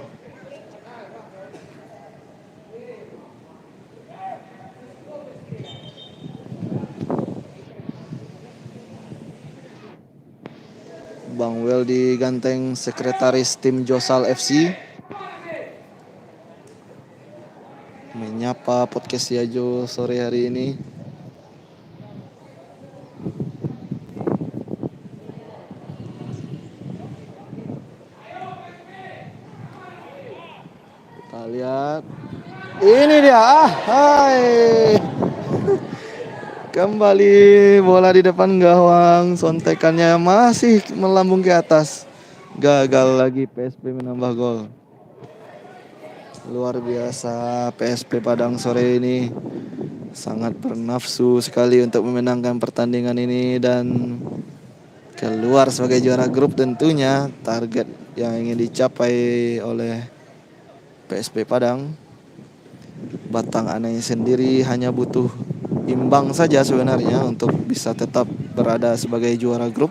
Bang Duel di ganteng sekretaris tim Josal FC. Menyapa podcast Yajo sore hari ini. Kita lihat. Ini dia. Hai. Kembali bola di depan gawang. Sontekannya masih melambung ke atas. Gagal lagi PSP menambah gol. Luar biasa PSP Padang sore ini. Sangat bernafsu sekali untuk memenangkan pertandingan ini dan keluar sebagai juara grup. Tentunya target yang ingin dicapai oleh PSP Padang. Batang Anai sendiri hanya butuh imbang saja sebenarnya untuk bisa tetap berada sebagai juara grup.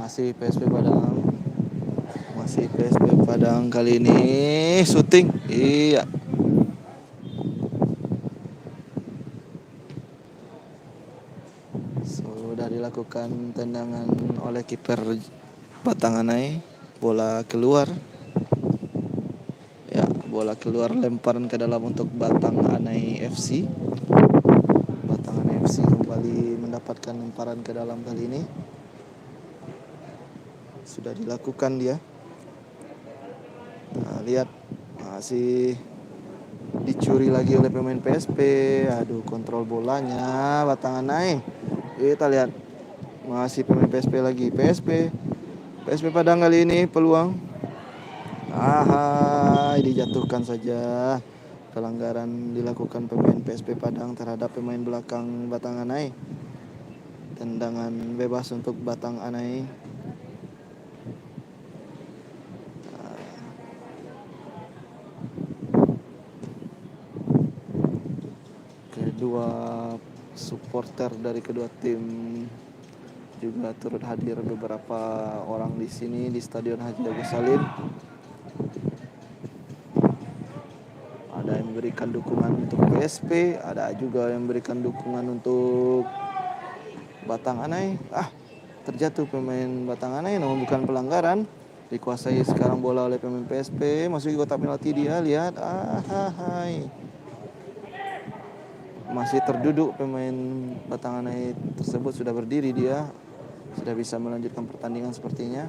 Masih PSP Padang. Masih PSP Padang kali ini syuting. Iya. Sudah dilakukan tendangan oleh kiper Batang Anai. Bola keluar. Ya, bola keluar, lemparan ke dalam untuk Batang Anai FC. Batang Anai FC kembali mendapatkan lemparan ke dalam kali ini. Sudah dilakukan dia. Nah, lihat masih dicuri lagi oleh pemain PSP. Aduh, kontrol bolanya Batang Anai. Kita lihat masih pemain PSP lagi. PSP Padang kali ini peluang. Dijatuhkan saja. Pelanggaran dilakukan pemain PSP Padang terhadap pemain belakang Batang Anai. Tendangan bebas untuk Batang Anai. Kedua supporter dari kedua tim juga turut hadir, beberapa orang di sini di Stadion Haji Agus Salim. Ada yang memberikan dukungan untuk PSP, ada juga yang memberikan dukungan untuk Batang Anai. Terjatuh pemain Batang Anai, namun bukan pelanggaran. Dikuasai sekarang bola oleh pemain PSP, masuk ke kotak penalti dia, lihat. Masih terduduk pemain Batang Anai tersebut, sudah berdiri dia. Sudah bisa melanjutkan pertandingan sepertinya.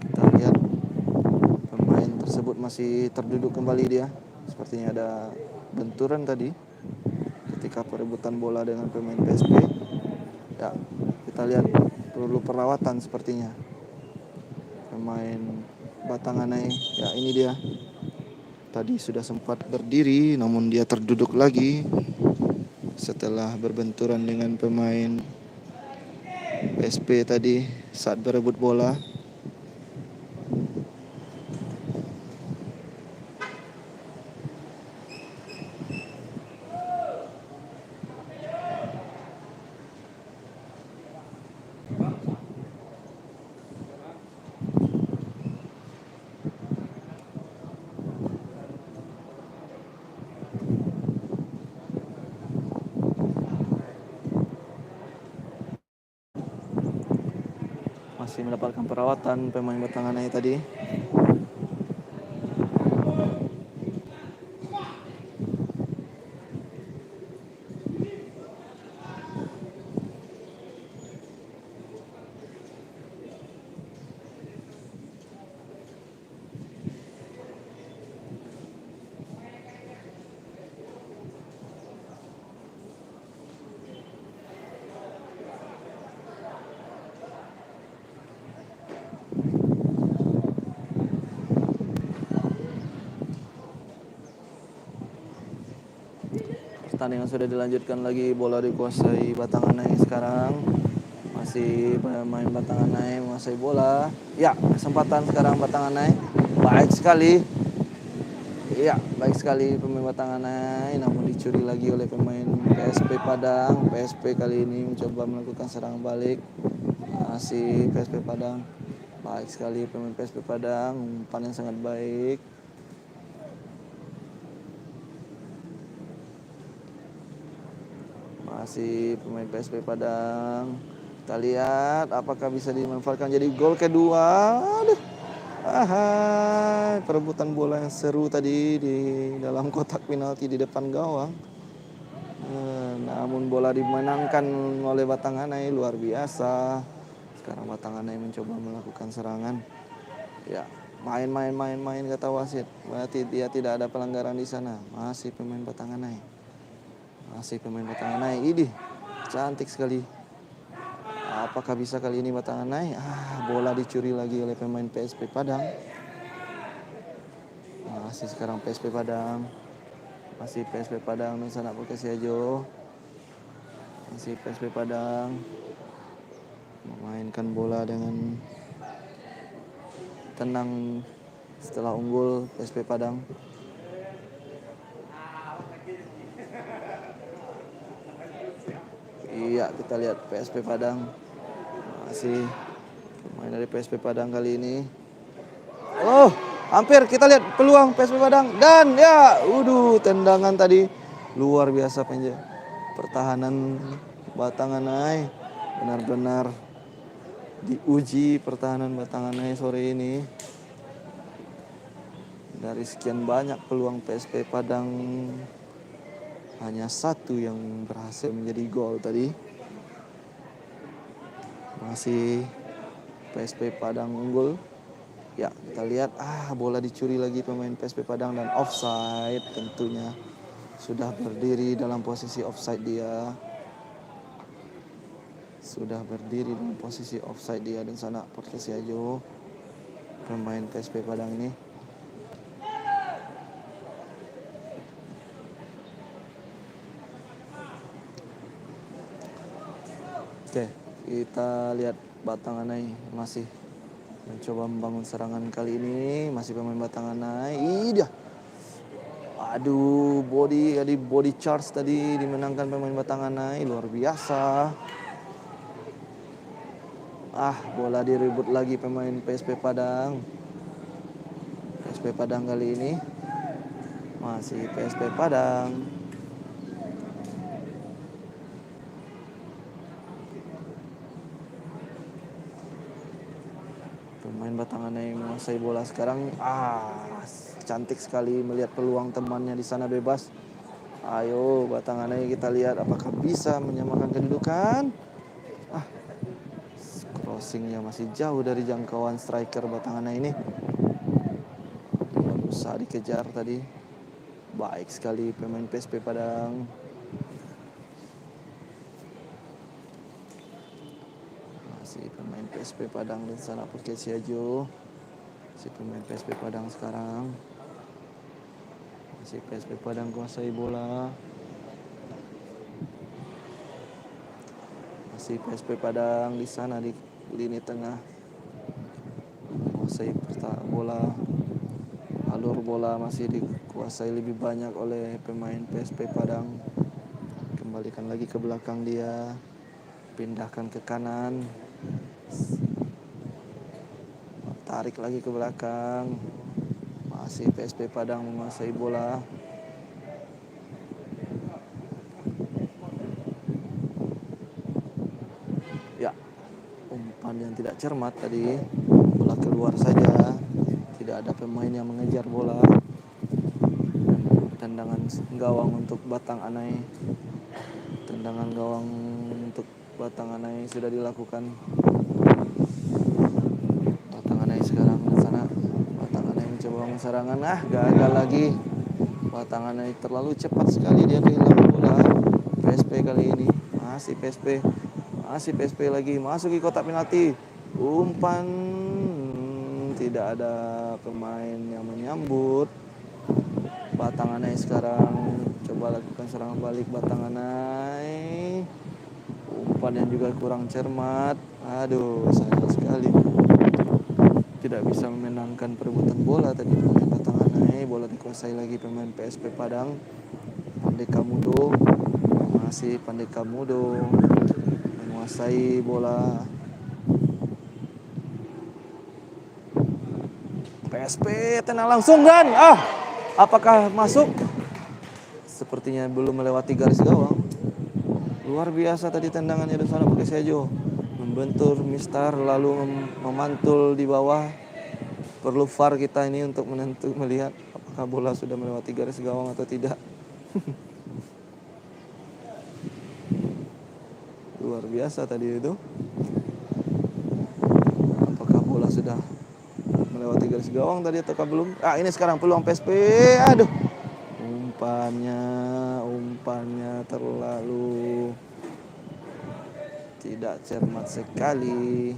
Kita lihat pemain tersebut masih terduduk kembali dia. Sepertinya ada benturan tadi ketika perebutan bola dengan pemain PSP. Ya, kita lihat perlu perawatan sepertinya pemain Batang Anai. Ya, ini dia. Tadi sudah sempat berdiri, namun dia terduduk lagi setelah berbenturan dengan pemain PSP tadi saat berebut bola. Masih mendapatkan perawatan pemain Batang Anai tadi. Pertandingan sudah dilanjutkan lagi, bola dikuasai Batang Anai sekarang. Masih pemain Batang Anai menguasai bola. Ya, kesempatan sekarang Batang Anai. Baik sekali. Iya, baik sekali pemain Batang Anai, namun dicuri lagi oleh pemain PSP Padang. PSP kali ini mencoba melakukan serangan balik. Masih PSP Padang Baik sekali pemain PSP Padang, umpan yang sangat baik. Masih pemain PSP Padang. Kita lihat apakah bisa dimanfaatkan jadi gol kedua. Aduh. Perebutan bola yang seru tadi di dalam kotak penalti di depan gawang. Namun bola dimenangkan oleh Batanganai, luar biasa. Sekarang Batanganai mencoba melakukan serangan. Ya, main kata wasit. Berarti dia tidak ada pelanggaran di sana. Masih pemain Batanganai. Idih, cantik sekali. Apakah bisa kali ini Batanganai? Bola dicuri lagi oleh pemain PSP Padang. Masih sekarang PSP Padang. Masih PSP Padang dan Sanak Perkesiajo. Masih PSP Padang memainkan bola dengan tenang setelah unggul PSP Padang. Iya, kita lihat PSP Padang. Masih pemain dari PSP Padang kali ini. Oh, hampir kita lihat peluang PSP Padang. Dan ya, tendangan tadi. Luar biasa pertahanan Batanganai. Benar-benar diuji pertahanan Batanganai sore ini. Dari sekian banyak peluang PSP Padang, hanya satu yang berhasil menjadi gol tadi. Masih PSP Padang unggul. Ya, kita lihat bola dicuri lagi pemain PSP Padang dan offside tentunya. Sudah berdiri dalam posisi offside dia. Dan Sanak Perkesiajo pemain PSP Padang ini. Oke, kita lihat Batanganai masih mencoba membangun serangan kali ini. Masih pemain Batanganai. Body charge tadi dimenangkan pemain Batanganai, luar biasa. Bola direbut lagi pemain PSP Padang. PSP Padang kali ini masih PSP Padang. Pemain Batanganai menguasai bola sekarang. Cantik sekali melihat peluang temannya di sana bebas. Ayo Batanganai, kita lihat apakah bisa menyamakan kedudukan. Crossingnya masih jauh dari jangkauan striker Batanganai ini. Berusaha dikejar tadi. Baik sekali pemain PSP Padang. Masih pemain PSP Padang dan Sanak Perkesiajo. Masih pemain PSP Padang sekarang. Masih PSP Padang kuasai bola. Masih PSP Padang di sana di lini tengah. Menguasai bola. Alur bola masih dikuasai lebih banyak oleh pemain PSP Padang. Kembalikan lagi ke belakang dia. Pindahkan ke kanan. Tarik lagi ke belakang. Masih PSP Padang menguasai bola. Ya, umpan yang tidak cermat tadi. Bola keluar saja. Tidak ada pemain yang mengejar bola. Tendangan gawang untuk Batanganai. Tendangan gawang untuk Batanganai sudah dilakukan. Batanganai sekarang di sana. Batanganai mencoba serangan. Gagal lagi. Batanganai terlalu cepat sekali dia kehilangan bola. PSP kali ini masih PSP. Masih PSP lagi. Masuk ke kotak penalti. Umpan, tidak ada pemain yang menyambut. Batanganai sekarang coba lakukan serangan balik Batanganai. Umpan yang juga kurang cermat. Sayang sekali. Tidak bisa memenangkan perebutan bola tadi pemain Batanganai. Bola dikuasai lagi pemain PSP Padang. Pandeka Mudo. Masih Pandeka Mudo menguasai bola. PSP tenang langsung dan apakah masuk? Sepertinya belum melewati garis gawang. Luar biasa tadi tendangannya dari sana Persejo. Membentur Mister lalu memantul di bawah. Perlu VAR kita ini untuk melihat apakah bola sudah melewati garis gawang atau tidak. Luar biasa tadi itu. Apakah bola sudah melewati garis gawang tadi atau belum? Ini sekarang peluang PSP. Aduh. Umpannya terlalu tidak cermat sekali.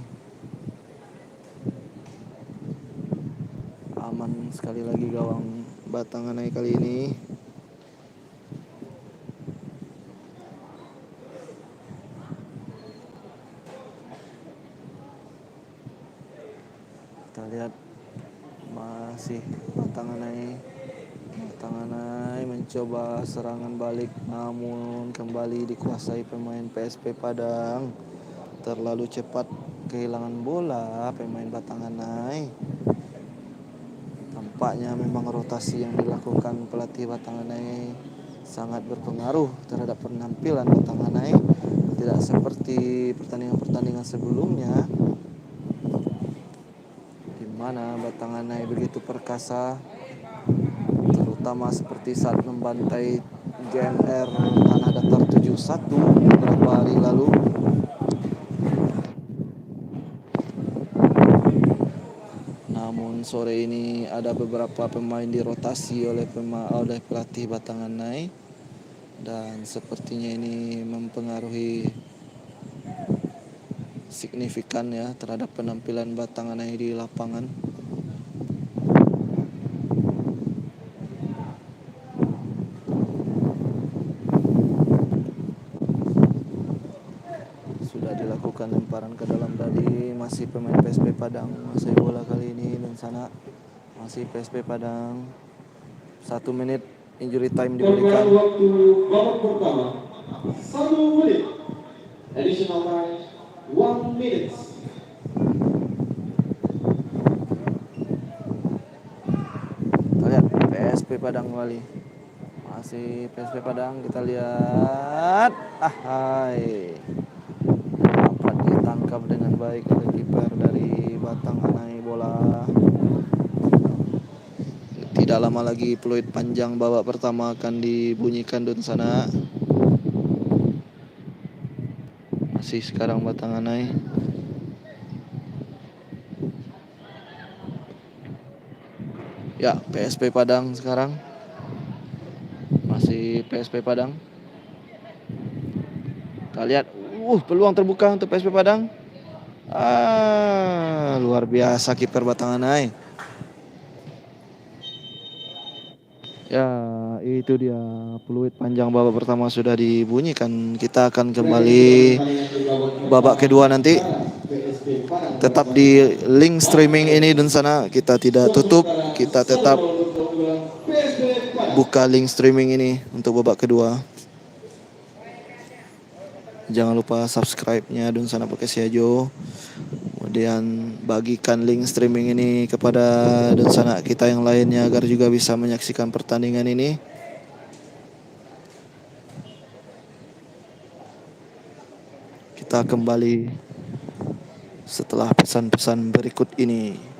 Aman sekali lagi gawang Batanganai kali ini. Kita lihat masih Batanganai mencoba serangan balik, namun kembali dikuasai pemain PSP Padang. Terlalu cepat kehilangan bola pemain Batanganai. Tampaknya memang rotasi yang dilakukan pelatih Batanganai sangat berpengaruh terhadap penampilan Batanganai. Tidak seperti pertandingan-pertandingan sebelumnya, di mana Batanganai begitu perkasa, terutama seperti saat membantai GMR Tanah Datar 71 beberapa hari lalu. Namun sore ini ada beberapa pemain dirotasi oleh pelatih Batanganai, dan sepertinya ini mempengaruhi signifikan ya terhadap penampilan Batanganai di lapangan. Sudah dilakukan lemparan ke dalam tadi, masih pemain PSP Padang menguasai bola kali ini, dan sana masih PSP Padang. 1 menit injury time diberikan. Waktu babak pertama 1 menit. Additional time 1 minute. Kita lihat PSP Padang kembali. Masih PSP Padang, kita lihat. Dapat ditangkap dengan baik oleh kiper dari Batanganai bola. Tidak lama lagi peluit panjang babak pertama akan dibunyikan di sana. Masih sekarang Batanganai. Ya, PSP Padang sekarang. Masih PSP Padang. Kita lihat, peluang terbuka untuk PSP Padang. Luar biasa kiper Batanganai. Ya, itu dia peluit panjang babak pertama sudah dibunyikan. Kita akan kembali babak kedua nanti. Tetap di link streaming ini dan sana kita tidak tutup. Kita tetap buka link streaming ini untuk babak kedua. Jangan lupa subscribe-nya dan sana pakai Siajo. Kemudian bagikan link streaming ini kepada Donsana kita yang lainnya agar juga bisa menyaksikan pertandingan ini. Kita kembali setelah pesan-pesan berikut ini.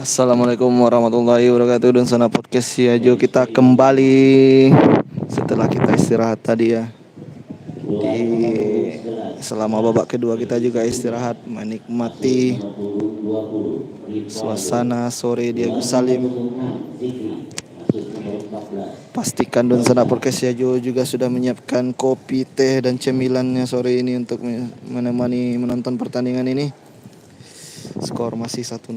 Assalamualaikum warahmatullahi wabarakatuh. Dan sana podcast Siajo kita kembali setelah kita istirahat tadi ya. Di selama babak kedua kita juga istirahat menikmati suasana sore di Agus Salim. Pastikan Don Sana Podcast Siajo juga sudah menyiapkan kopi, teh dan cemilannya sore ini untuk menemani menonton pertandingan ini. Skor masih 1-0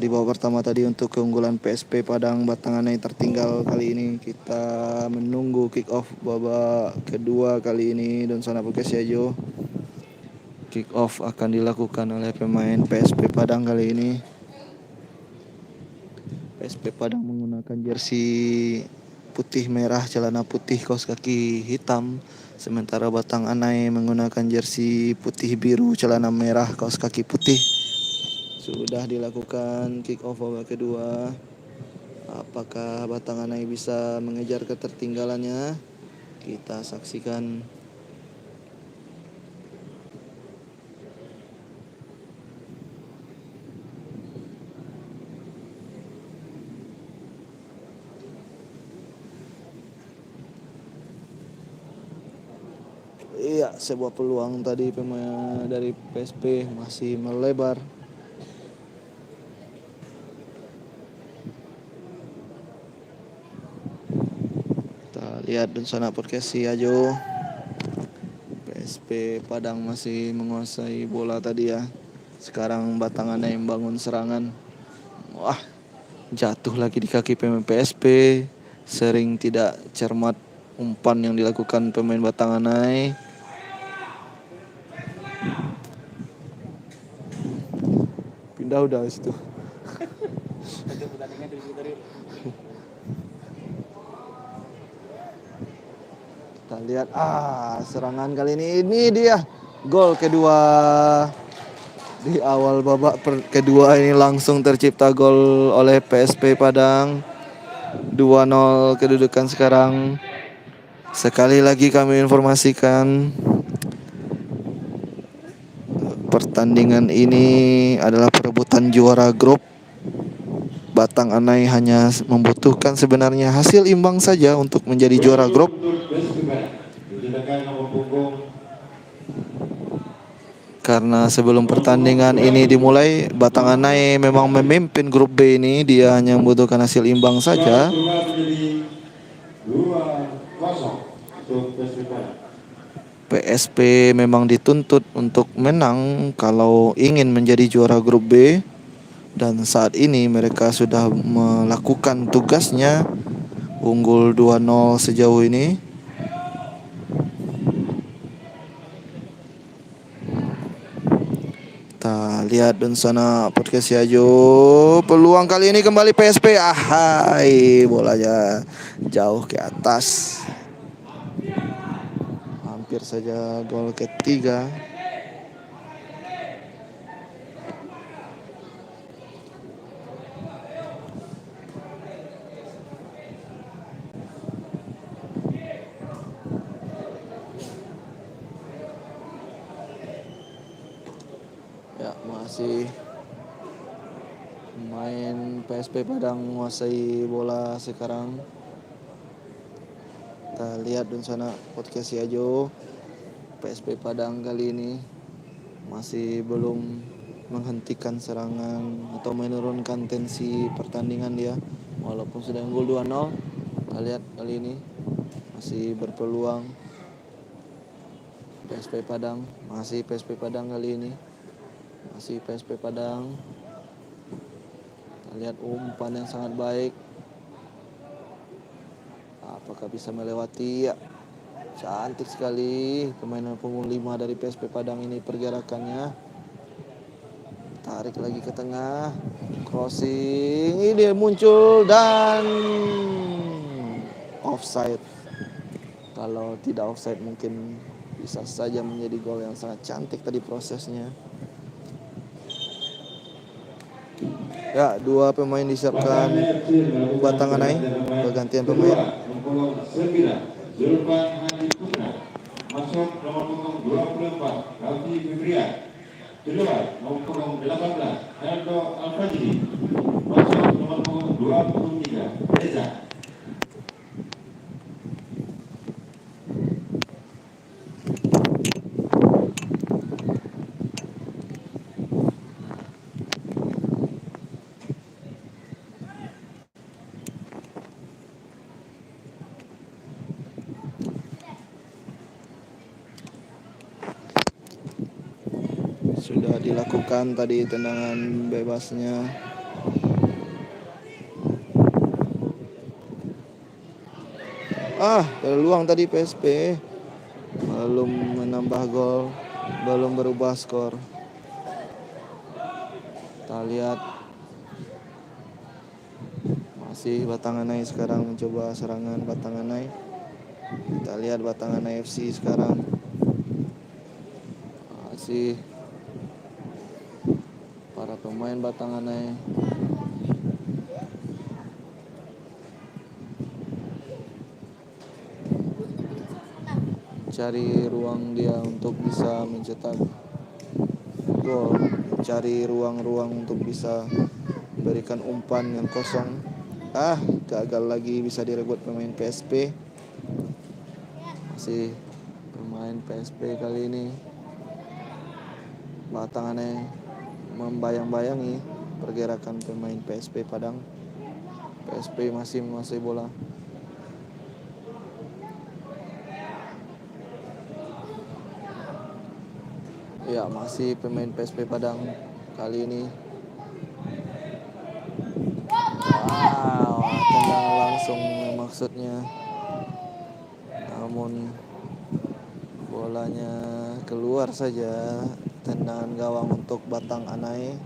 di babak pertama tadi untuk keunggulan PSP Padang Batanganai tertinggal kali ini. Kita menunggu kick off babak kedua kali ini dan Sana Podcast Siajo. Kick off akan dilakukan oleh pemain PSP Padang kali ini. PSP Padang menggunakan jersey putih merah, celana putih, kaos kaki hitam. Sementara Batang Anai menggunakan jersey putih biru, celana merah, kaos kaki putih. Sudah dilakukan kick off babak kedua. Apakah Batang Anai bisa mengejar ketertinggalannya? Kita saksikan. Iya, sebuah peluang tadi pemain dari PSP masih melebar. Kita lihat dan sana podcast Siajo. PSP Padang masih menguasai bola tadi ya. Sekarang Batanganai membangun serangan. Wah, jatuh lagi di kaki pemain PSP. Sering tidak cermat umpan yang dilakukan pemain Batanganai. Pindah udah situ. Kita lihat serangan kali ini dia gol kedua. Di awal babak kedua ini langsung tercipta gol oleh PSP Padang. 2-0 kedudukan sekarang. Sekali lagi kami informasikan pertandingan ini adalah perebutan juara grup. Batang Anai hanya membutuhkan sebenarnya hasil imbang saja untuk menjadi juara grup. Karena sebelum pertandingan ini dimulai, Batang Anai memang memimpin grup B ini. Dia hanya membutuhkan hasil imbang saja. PSP memang dituntut untuk menang kalau ingin menjadi juara grup B. Dan saat ini mereka sudah melakukan tugasnya, unggul 2-0 sejauh ini. Kita lihat dan sana podcast Siajo. Peluang kali ini kembali PSP. Ahai, bolanya jauh ke atas. Hampir saja gol ketiga. Ya, masih main PSP Padang menguasai bola sekarang. Kita lihat dan sana podcast Siajo. PSP Padang kali ini masih belum menghentikan serangan atau menurunkan tensi pertandingan dia. Walaupun sudah unggul 2-0, kita lihat kali ini masih berpeluang. PSP Padang, masih PSP Padang kali ini. Masih PSP Padang. Kita lihat umpan yang sangat baik. Apakah bisa melewati? Ya, cantik sekali pemain punggung 5 dari PSP Padang ini pergerakannya. Tarik lagi ke tengah, crossing, ini dia muncul dan offside. Kalau tidak offside mungkin bisa saja menjadi gol yang sangat cantik tadi prosesnya. Ya, dua pemain disiapkan Batang Anai, pergantian pemain. Zulfan Hadi Putra masuk nomor punggung 24 Raffi Febrian. Keluar nomor punggung 18 Aldo Al-Fajri. Masuk nomor punggung 23 Reza. Sudah dilakukan tadi tendangan bebasnya. Peluang tadi PSP belum menambah gol, belum berubah skor. Kita lihat masih Batanganai sekarang mencoba serangan Batanganai. Kita lihat Batanganai FC sekarang masih para pemain Batanganai cari ruang dia untuk bisa mencetak gol, cari ruang-ruang untuk bisa memberikan umpan yang kosong. Gagal lagi, bisa direbut pemain PSP. Masih pemain PSP kali ini. Batanganai membayang-bayangi pergerakan pemain PSP Padang. PSP masih menguasai bola. Ya, masih pemain PSP Padang kali ini. Tendangan langsung maksudnya. Namun bolanya keluar saja. Tendangan gawang untuk Batanganai.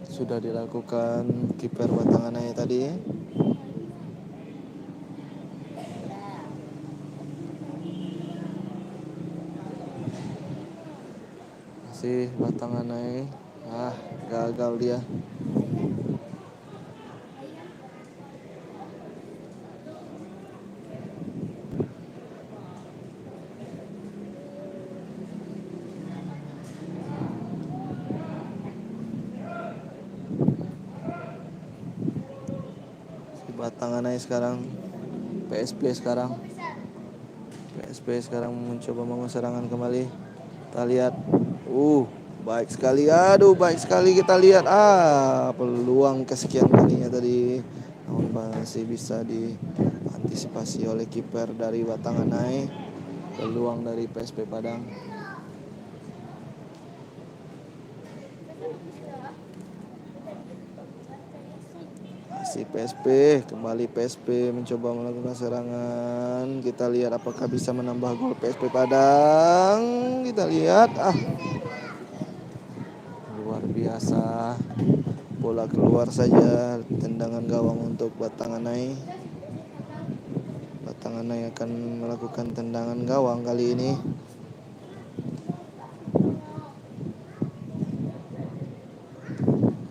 Sudah dilakukan kiper Batanganai tadi. Masih Batanganai. Gagal dia. Batanganai sekarang, PSP sekarang mencoba membangun serangan kembali. Kita lihat, baik sekali, baik sekali kita lihat. Peluang kesekian kalinya tadi, namun masih bisa diantisipasi oleh kiper dari Batanganai. Peluang dari PSP Padang. PSP kembali, PSP mencoba melakukan serangan. Kita lihat apakah bisa menambah gol PSP Padang. Kita lihat, luar biasa, bola keluar saja. Tendangan gawang untuk Batanganai. Batanganai akan melakukan tendangan gawang kali ini.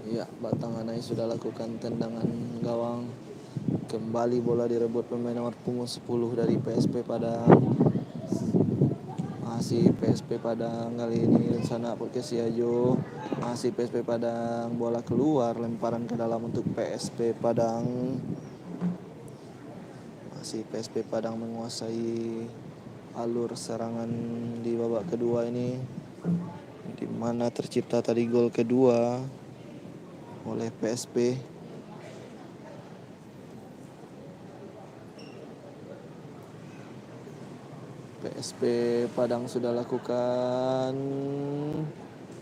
Ya, Batanganai sudah lakukan tendangan gawang. Kembali bola direbut pemain nomor punggung 10 dari PSP Padang. Masih PSP Padang kali ini. Sana Purkesiajo. Masih PSP Padang. Bola keluar, lemparan ke dalam untuk PSP Padang. Masih PSP Padang menguasai alur serangan di babak kedua ini, di mana tercipta tadi gol kedua oleh PSP. PSP Padang sudah lakukan.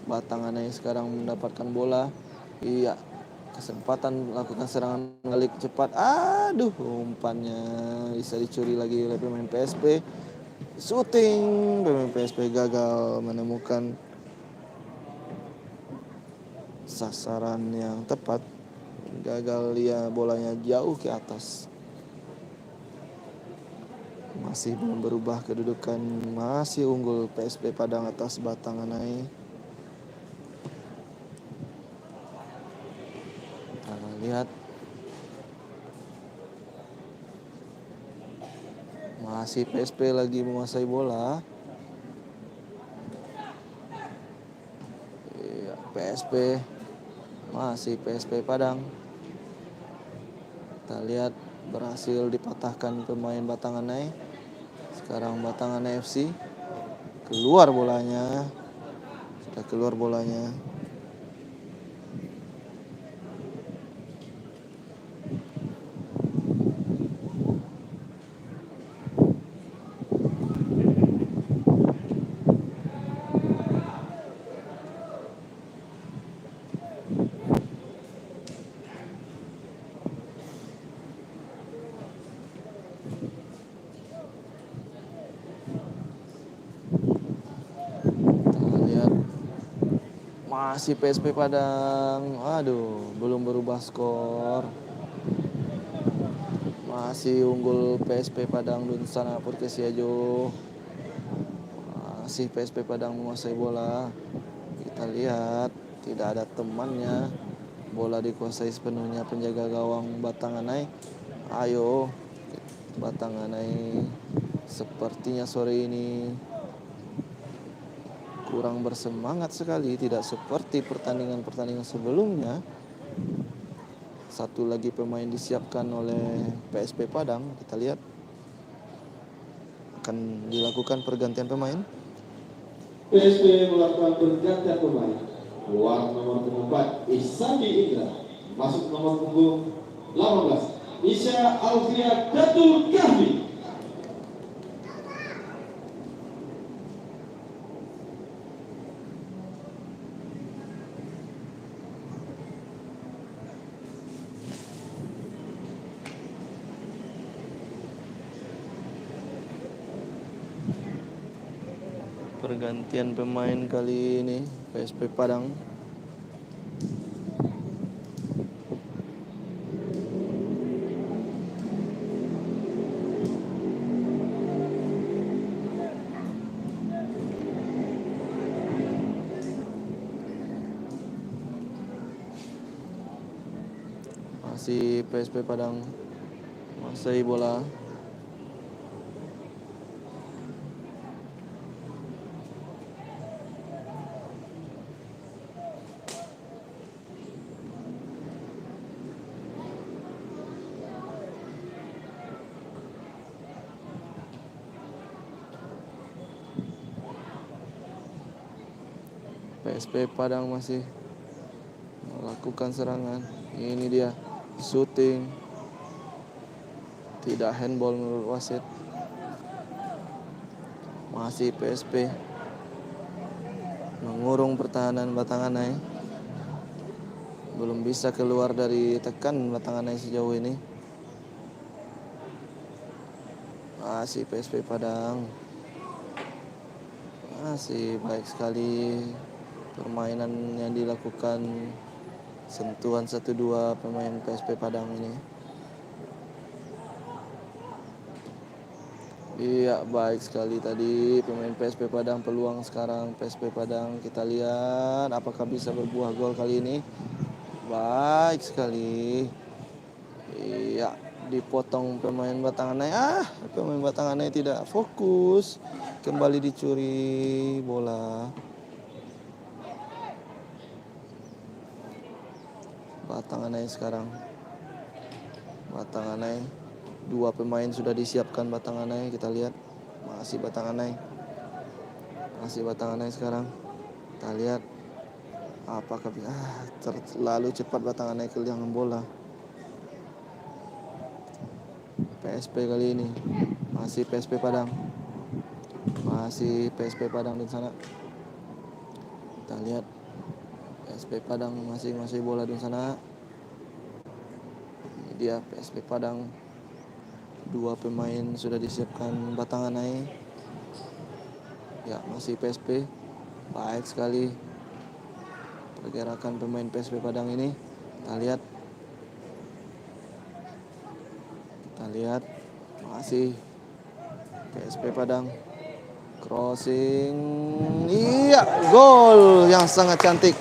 Batanganai sekarang mendapatkan bola. Iya, kesempatan melakukan serangan balik cepat. Umpannya bisa dicuri lagi oleh pemain PSP. Shooting, pemain PSP gagal menemukan sasaran yang tepat. Gagal dia, bolanya jauh ke atas. Masih belum berubah kedudukan, masih unggul PSP Padang atas Batanganai. Kita lihat, masih PSP lagi menguasai bola. PSP. Masih PSP Padang. Kita lihat berhasil dipatahkan pemain Batanganai. Sekarang Batanganai FC. Keluar bolanya. Sudah keluar bolanya. Masih PSP Padang. Aduh, belum berubah skor. Masih unggul PSP Padang Dunsana Purkesiajo. Masih PSP Padang menguasai bola. Kita lihat tidak ada temannya. Bola dikuasai sepenuhnya penjaga gawang Batanganai. Ayo Batanganai sepertinya sore ini kurang bersemangat sekali, tidak seperti pertandingan-pertandingan sebelumnya. Satu lagi pemain disiapkan oleh PSP Padang. Kita lihat akan dilakukan pergantian pemain. PSP melakukan pergantian pemain. Keluar nomor punggung 4 Isandi Indra, masuk nomor punggung 18 Isya Alfia Datul Kahfi. Pergantian pemain kali ini PSP Padang. Masih PSP Padang menguasai bola. PSP Padang masih melakukan serangan. Ini dia shooting. Tidak handball menurut wasit. Masih PSP mengurung pertahanan Batanganai. Belum bisa keluar dari tekan Batanganai sejauh ini. Masih PSP Padang. Masih baik sekali permainan yang dilakukan, sentuhan 1-2 pemain PSP Padang ini. Iya, baik sekali tadi pemain PSP Padang. Peluang sekarang PSP Padang. Kita lihat apakah bisa berbuah gol kali ini. Baik sekali. Iya, dipotong pemain Batanganai. Pemain Batanganai tidak fokus. Kembali dicuri bola. Batanganai sekarang. Batanganai. 2 pemain sudah disiapkan Batanganai. Kita lihat. Masih Batanganai. Masih Batanganai sekarang. Kita lihat. Apakah terlalu cepat Batanganai kehilangan bola. PSP kali ini. Masih PSP Padang. Masih PSP Padang di sana. Kita lihat. PSP Padang masih bola di sana. Ini dia PSP Padang. 2 pemain sudah disiapkan Batanganai. Ya, masih PSP. Baik sekali pergerakan pemain PSP Padang ini. Kita lihat masih PSP Padang. Crossing. Iya, gol yang sangat cantik.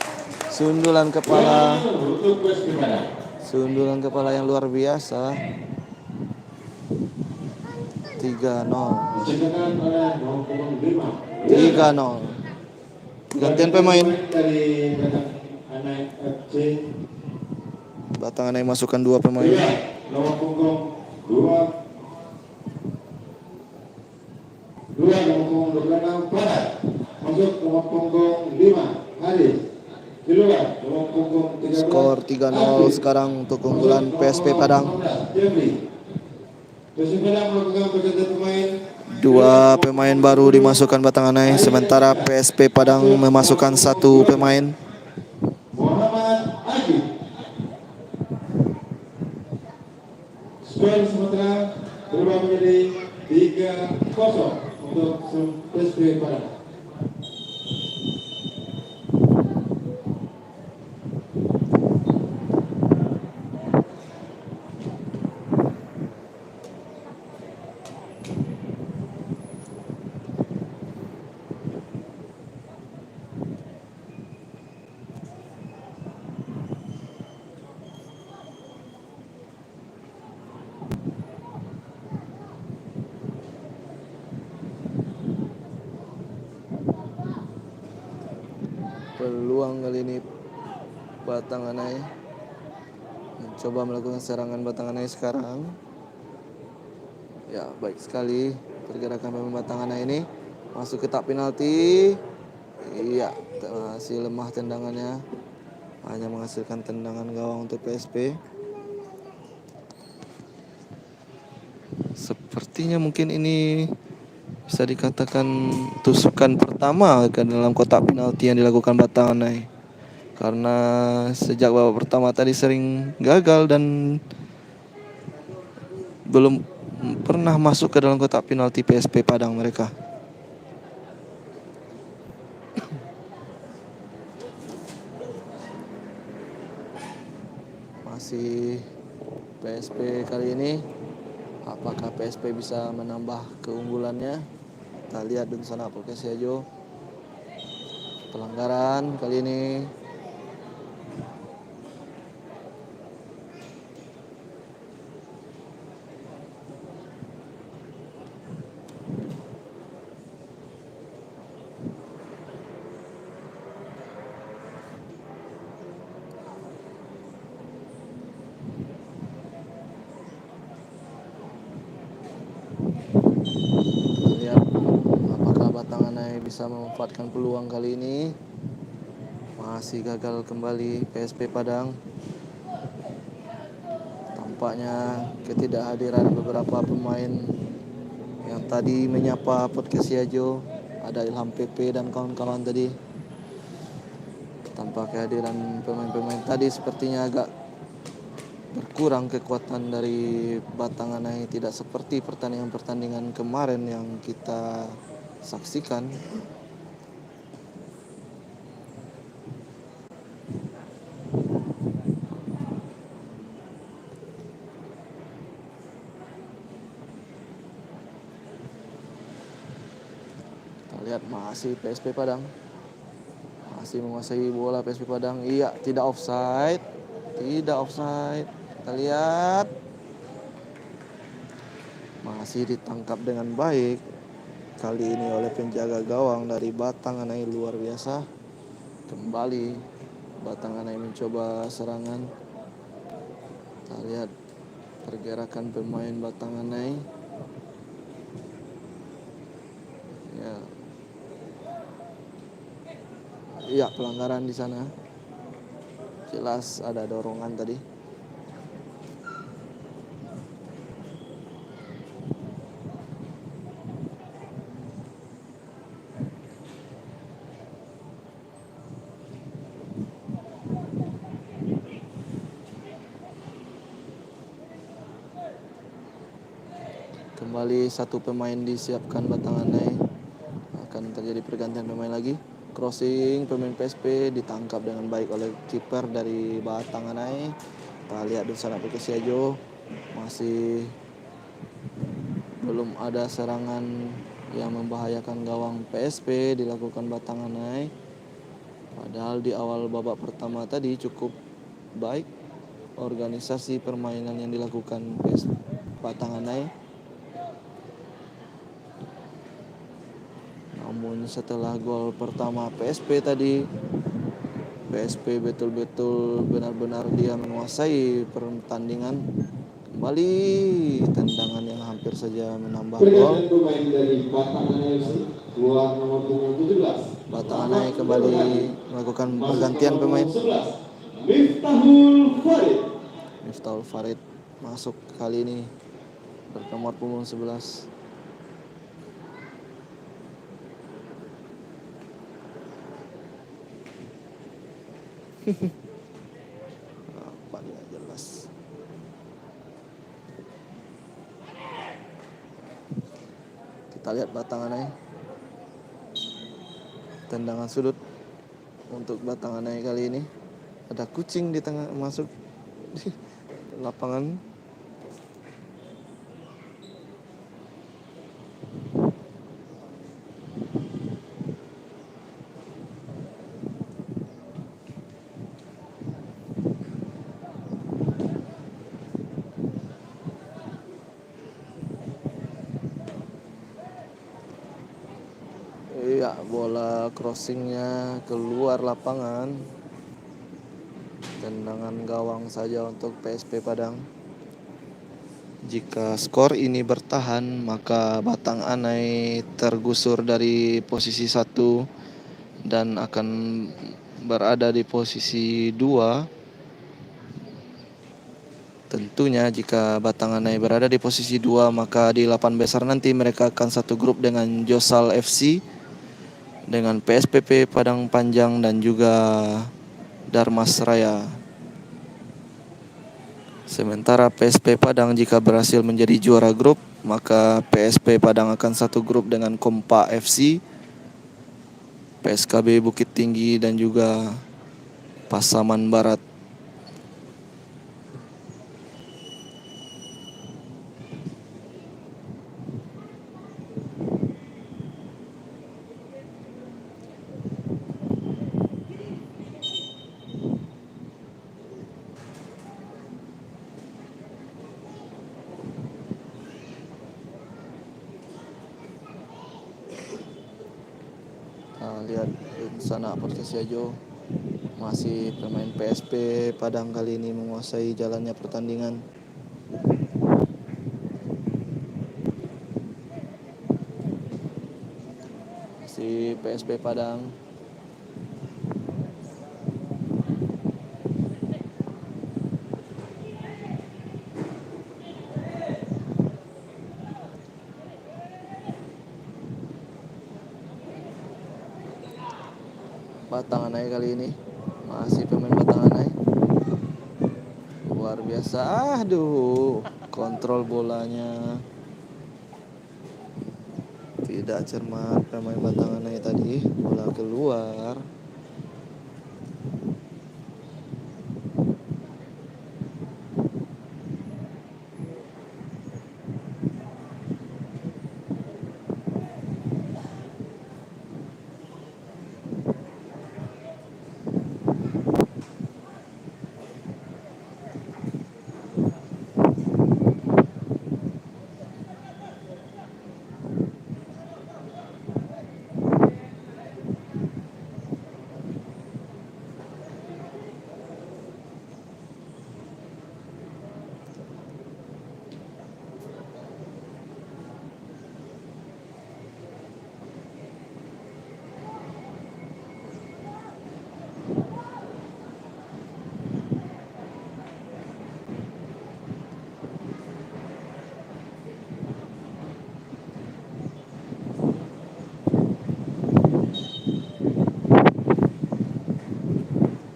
Sundulan kepala. Sundulan kepala yang luar biasa. 3-0. 3-0. Gantian pemain. Dari Anai FC. Batanganai masukkan 2 pemain. Dua, nomor punggung 2. 2 nomor punggung 26 Barat. Masuk nomor punggung 5 Haris. Di luar nomor punggung 13 Skor 3-0 sekarang untuk keunggulan PSP Padang. PSP Padang melakukan pergantian pemain. 2 pemain baru dimasukkan Batanganai, sementara PSP Padang memasukkan 1 pemain. Muhammad Adi. Skor sementara berubah menjadi 3-0 untuk PSP Padang. Peluang kali ini Batanganai mencoba melakukan serangan Batanganai sekarang. Ya, baik sekali pergerakan pemain Batanganai ini. Masuk ke tak penalti. Iya, masih lemah tendangannya. Hanya menghasilkan tendangan gawang untuk PSP. Sepertinya mungkin ini bisa dikatakan tusukan pertama ke dalam kotak penalti yang dilakukan Batanganai. Karena sejak babak pertama tadi sering gagal dan belum pernah masuk ke dalam kotak penalti PSP Padang mereka. Masih PSP kali ini. Apakah PSP bisa menambah keunggulannya? Kita lihat di sana Polkesiajo. Pelanggaran kali ini. Lihat apakah Batanganai bisa memanfaatkan peluang kali ini. Masih gagal kembali PSP Padang. Tampaknya ketidakhadiran beberapa pemain yang tadi menyapa Polkesiajo, ada Ilham PP dan kawan-kawan tadi. Tanpa kehadiran pemain-pemain tadi sepertinya agak berkurang kekuatan dari Batanganai, tidak seperti pertandingan-pertandingan kemarin yang kita saksikan. Kita lihat masih PSP Padang masih menguasai bola. PSP Padang, iya, tidak offside. Tidak offside. Kita lihat masih ditangkap dengan baik kali ini oleh penjaga gawang dari Batanganai, luar biasa. Kembali Batanganai mencoba serangan. Kita lihat pergerakan pemain Batanganai. Ya. Iya, pelanggaran di sana. Jelas ada dorongan tadi. Kembali 1 pemain disiapkan Batanganai. Akan terjadi pergantian pemain lagi. Crossing pemain PSP ditangkap dengan baik oleh kiper dari Batanganai. Kita lihat di sana Polkesiajo, masih belum ada serangan yang membahayakan gawang PSP dilakukan Batanganai. Padahal di awal babak pertama tadi cukup baik organisasi permainan yang dilakukan Batanganai. Namun setelah gol pertama PSP tadi, PSP betul-betul benar-benar dia menguasai pertandingan. Kembali tendangan yang hampir saja menambah gol. Pergantian pemain dari Batangan FC keluar nomor punggung 17. Batanganai kembali melakukan pergantian pemain. 11 Miftahul Farid. Miftahul Farid masuk kali ini bernomor punggung 11. Apa nggak jelas. Kita lihat Batanganai. Tendangan sudut untuk Batanganai kali ini. Ada kucing di tengah masuk di lapangan. Iya, bola crossingnya keluar lapangan. Tendangan gawang saja untuk PSP Padang. Jika skor ini bertahan, maka Batanganai tergusur dari posisi 1 dan akan berada di posisi 2. Tentunya jika Batanganai berada di posisi 2, maka di 8 besar nanti mereka akan satu grup dengan Josal FC, dengan PSPP Padang Panjang dan juga Darmas Raya. Sementara PSP Padang jika berhasil menjadi juara grup, maka PSP Padang akan satu grup dengan Kompa FC, PSKB Bukit Tinggi dan juga Pasaman Barat. Lihat di sana podcast Yajo, masih pemain PSP Padang kali ini menguasai jalannya pertandingan. Si PSP Padang. Batanganai kali ini masih pemain Batanganai. Luar biasa. Aduh, kontrol bolanya tidak cermat pemain Batanganai tadi. Bola keluar.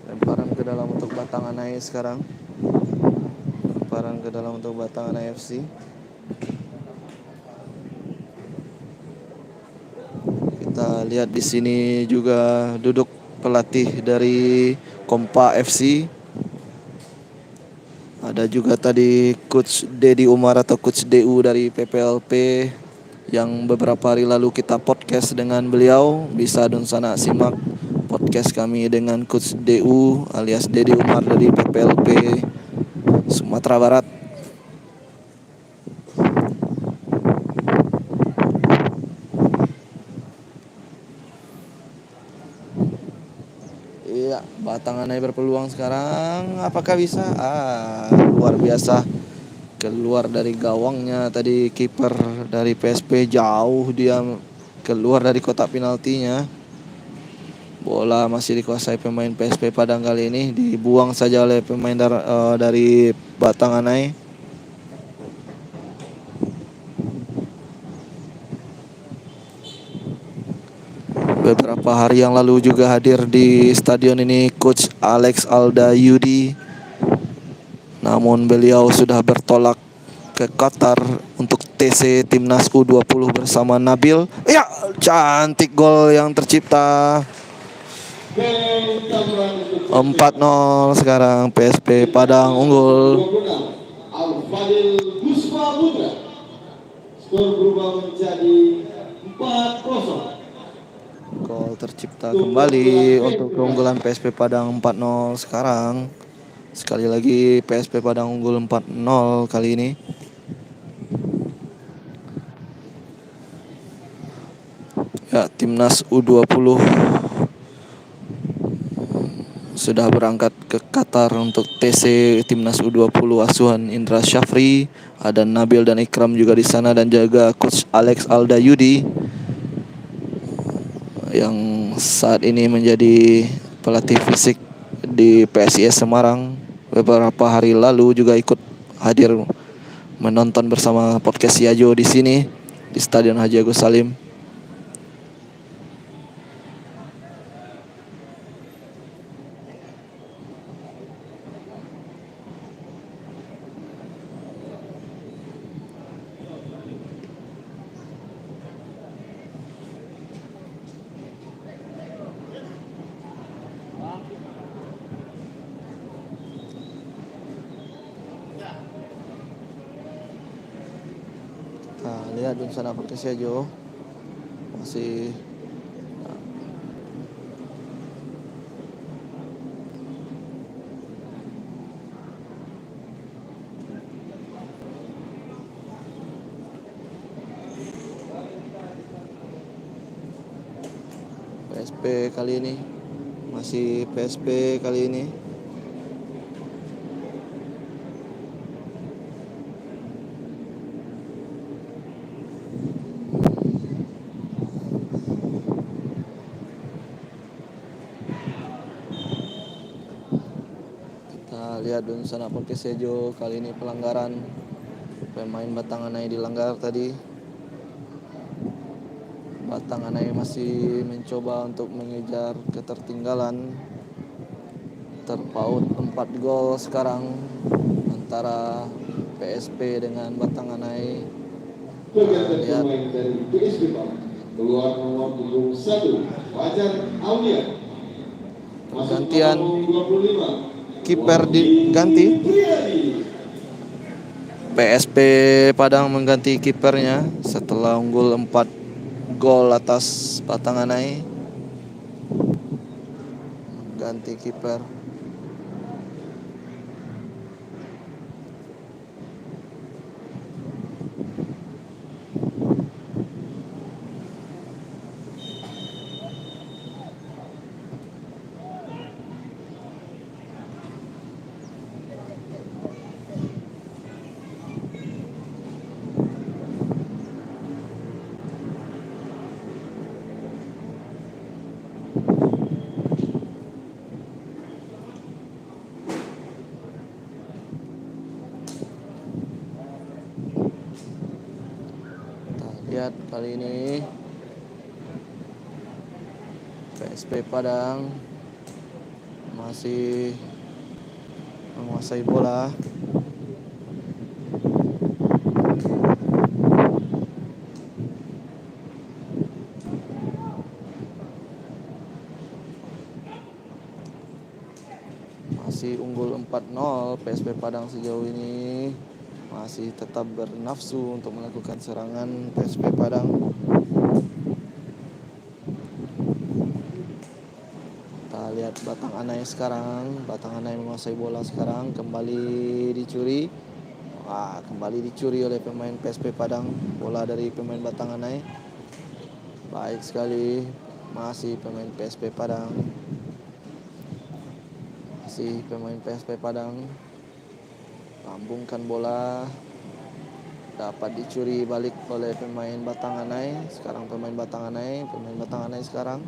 Lemparan ke dalam untuk Batanganai sekarang. Lemparan ke dalam untuk Batanganai FC. Kita lihat di sini juga duduk pelatih dari Kompa FC. Ada juga tadi Coach Dedi Umar atau Coach DU dari PPLP yang beberapa hari lalu kita podcast dengan beliau. Bisa don sana simak podcast kami dengan Coach DU alias Dedi Umar dari PPLP Sumatera Barat. Iya, Batanganai berpeluang sekarang. Apakah bisa? Luar biasa. Keluar dari gawangnya tadi kiper dari PSP, jauh dia keluar dari kotak penaltinya. Bola masih dikuasai pemain PSP Padang kali ini, dibuang saja oleh pemain dari Batanganai. Beberapa hari yang lalu juga hadir di stadion ini Coach Alex Alda Yudi. Namun beliau sudah bertolak ke Qatar untuk TC Timnas U20 bersama Nabil. Ya, cantik gol yang tercipta. 4-0 sekarang PSP Padang unggul. Skor berubah menjadi 4-0. Gol tercipta kembali untuk keunggulan PSP Padang 4-0 sekarang. Sekali lagi PSP Padang unggul 4-0 kali ini. Ya, Timnas U20 sudah berangkat ke Qatar untuk TC Timnas U20 asuhan Indra Syafri, ada Nabil dan Ikram juga di sana, dan jaga Coach Alex Alda Yudi yang saat ini menjadi pelatih fisik di PSIS Semarang. Beberapa hari lalu juga ikut hadir menonton bersama podcast Yajo di sini di Stadion Haji Agus Salim. Nah, lihat di sana podcast Yajo masih PSP kali ini, masih PSP kali ini. Kita lihat di sana podcast Yajo kali ini pelanggaran pemain Batanganai dilanggar tadi. Batanganai masih mencoba untuk mengejar ketertinggalan. Terpaut 4 gol sekarang antara PSP dengan Batanganai. Lihat dari PSP keluar nomor 21 Fajar Aulia. Pergantian kiper diganti. PSP Padang mengganti kipernya setelah unggul 4 gol atas Batanganai. Ganti kiper. Lihat kali ini PSP Padang masih menguasai bola. Masih unggul 4-0 PSP Padang sejauh ini. Masih tetap bernafsu untuk melakukan serangan PSP Padang. Kita lihat Batanganai sekarang. Batanganai menguasai bola sekarang. Kembali dicuri. Kembali dicuri oleh pemain PSP Padang. Bola dari pemain Batanganai. Baik sekali. Masih pemain PSP Padang. Masih pemain PSP Padang lambungkan bola, dapat dicuri balik oleh pemain Batanganai. Sekarang pemain Batanganai sekarang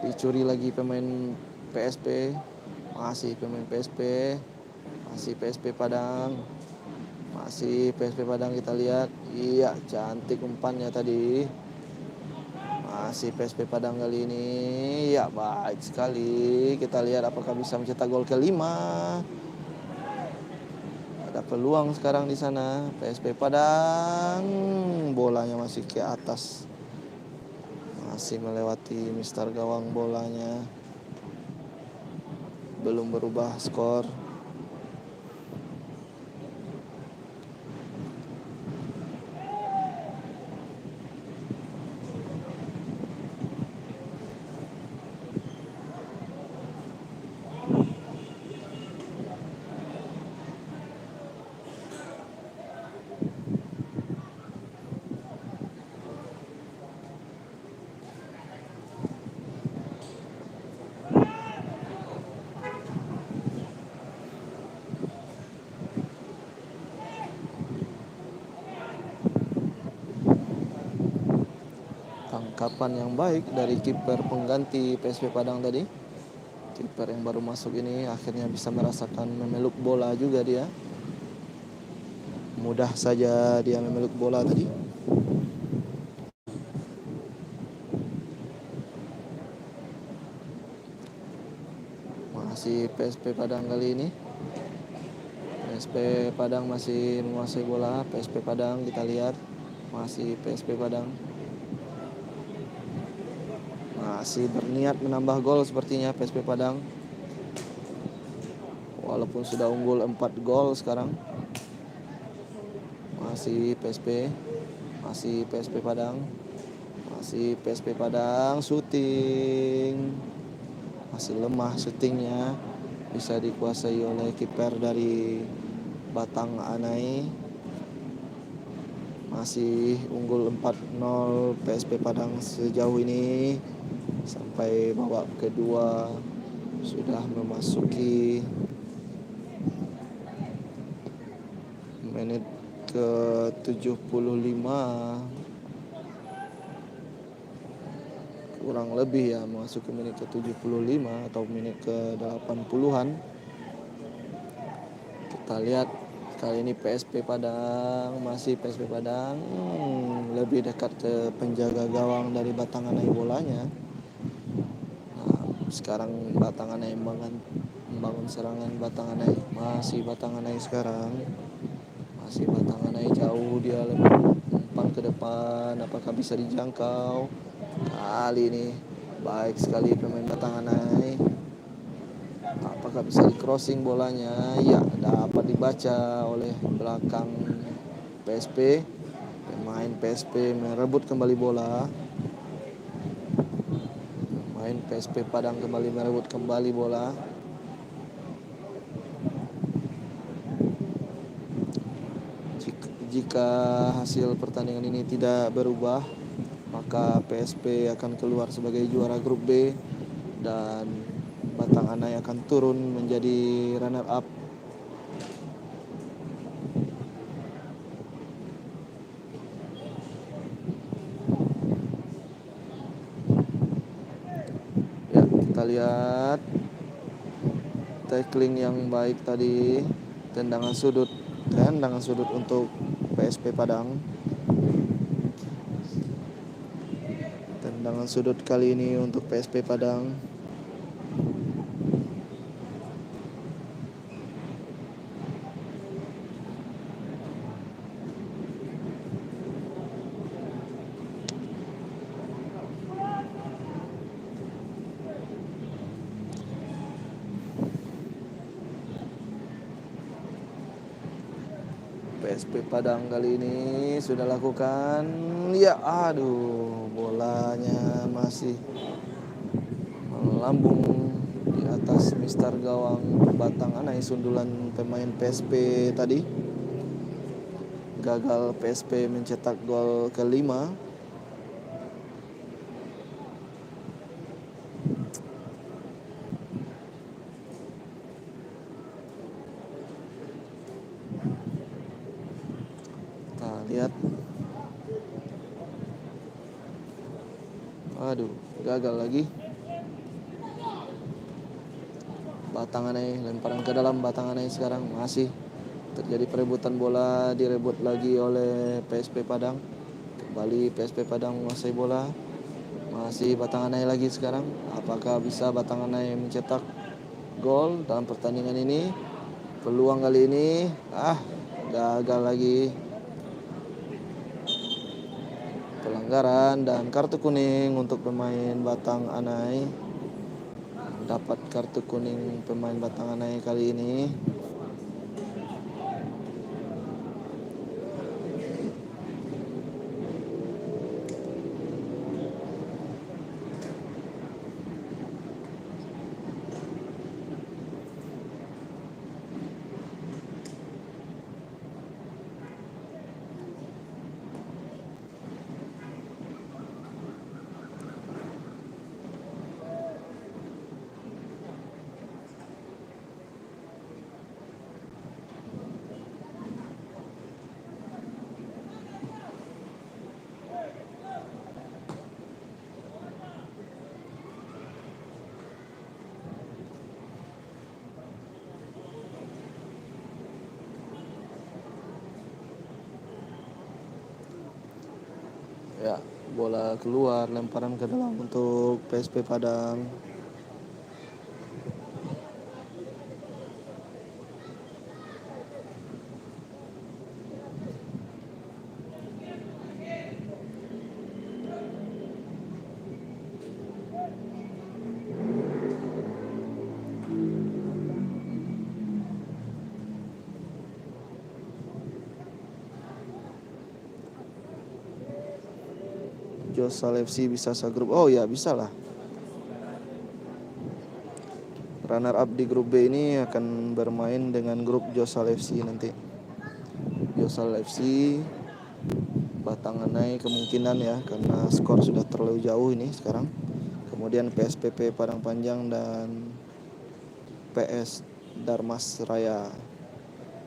dicuri lagi pemain PSP. Masih pemain PSP, masih PSP Padang, masih PSP Padang. Kita lihat, iya, cantik umpannya tadi. Masih PSP Padang kali ini, ya baik sekali. Kita lihat apakah bisa mencetak gol kelima. Ada peluang sekarang di sana. PSP Padang, bolanya masih ke atas, masih melewati mister gawang bolanya. Belum berubah skor. Tangkapan yang baik dari kiper pengganti PSP Padang tadi. Kiper yang baru masuk ini akhirnya bisa merasakan memeluk bola juga dia. Mudah saja dia memeluk bola tadi. Masih PSP Padang kali ini. PSP Padang masih menguasai bola. PSP Padang, kita lihat, masih PSP Padang masih berniat menambah gol sepertinya PSP Padang. Walaupun sudah unggul 4 gol sekarang. Masih PSP Padang. Masih PSP Padang, syuting. Masih lemah syutingnya. Bisa dikuasai oleh kiper dari Batanganai. Masih unggul 4-0 PSP Padang sejauh ini. Sampai babak kedua sudah memasuki menit ke 75 kurang lebih ya, memasuki menit ke 75 atau menit ke 80-an. Kita lihat kali ini PSP Padang, masih PSP Padang, lebih dekat ke penjaga gawang dari Batanganai bolanya. Sekarang Batanganai membangun serangan. Batanganai, masih Batanganai sekarang. Masih Batanganai, jauh dia umpan ke depan. Apakah bisa dijangkau? Kali ini baik sekali pemain Batanganai. Apakah bisa di crossing bolanya? Ya, dapat dibaca oleh belakang PSP. Pemain PSP merebut kembali bola. Pemain PSP Padang kembali merebut kembali bola. Jika hasil pertandingan ini tidak berubah, maka PSP akan keluar sebagai juara grup B dan Batanganai akan turun menjadi runner up. Ya, kita lihat tackling yang baik tadi, tendangan sudut untuk PSP Padang. Tendangan sudut kali ini untuk PSP Padang. PSP Padang kali ini sudah lakukan, ya, aduh, bolanya masih melambung di atas mister gawang Batanganai. Sundulan pemain PSP tadi, gagal PSP mencetak gol kelima. Lihat. Aduh, gagal lagi. Batanganai lemparan ke dalam, Batanganai sekarang masih terjadi perebutan bola, direbut lagi oleh PSP Padang. Kembali PSP Padang menguasai bola. Masih Batanganai lagi sekarang. Apakah bisa Batanganai mencetak gol dalam pertandingan ini? Peluang kali ini gagal lagi. Pelanggaran dan kartu kuning untuk pemain Batanganai. Dapat kartu kuning pemain Batanganai kali ini. Ya, bola keluar, lemparan ke dalam untuk PSP Padang. Josal FC bisa segrup. Oh ya, bisa lah. Runner up di grup B ini akan bermain dengan grup Josal FC nanti. Josal FC, Batanganai kemungkinan ya, karena skor sudah terlalu jauh ini sekarang. Kemudian PSPP Padang Panjang dan PS Darmas Raya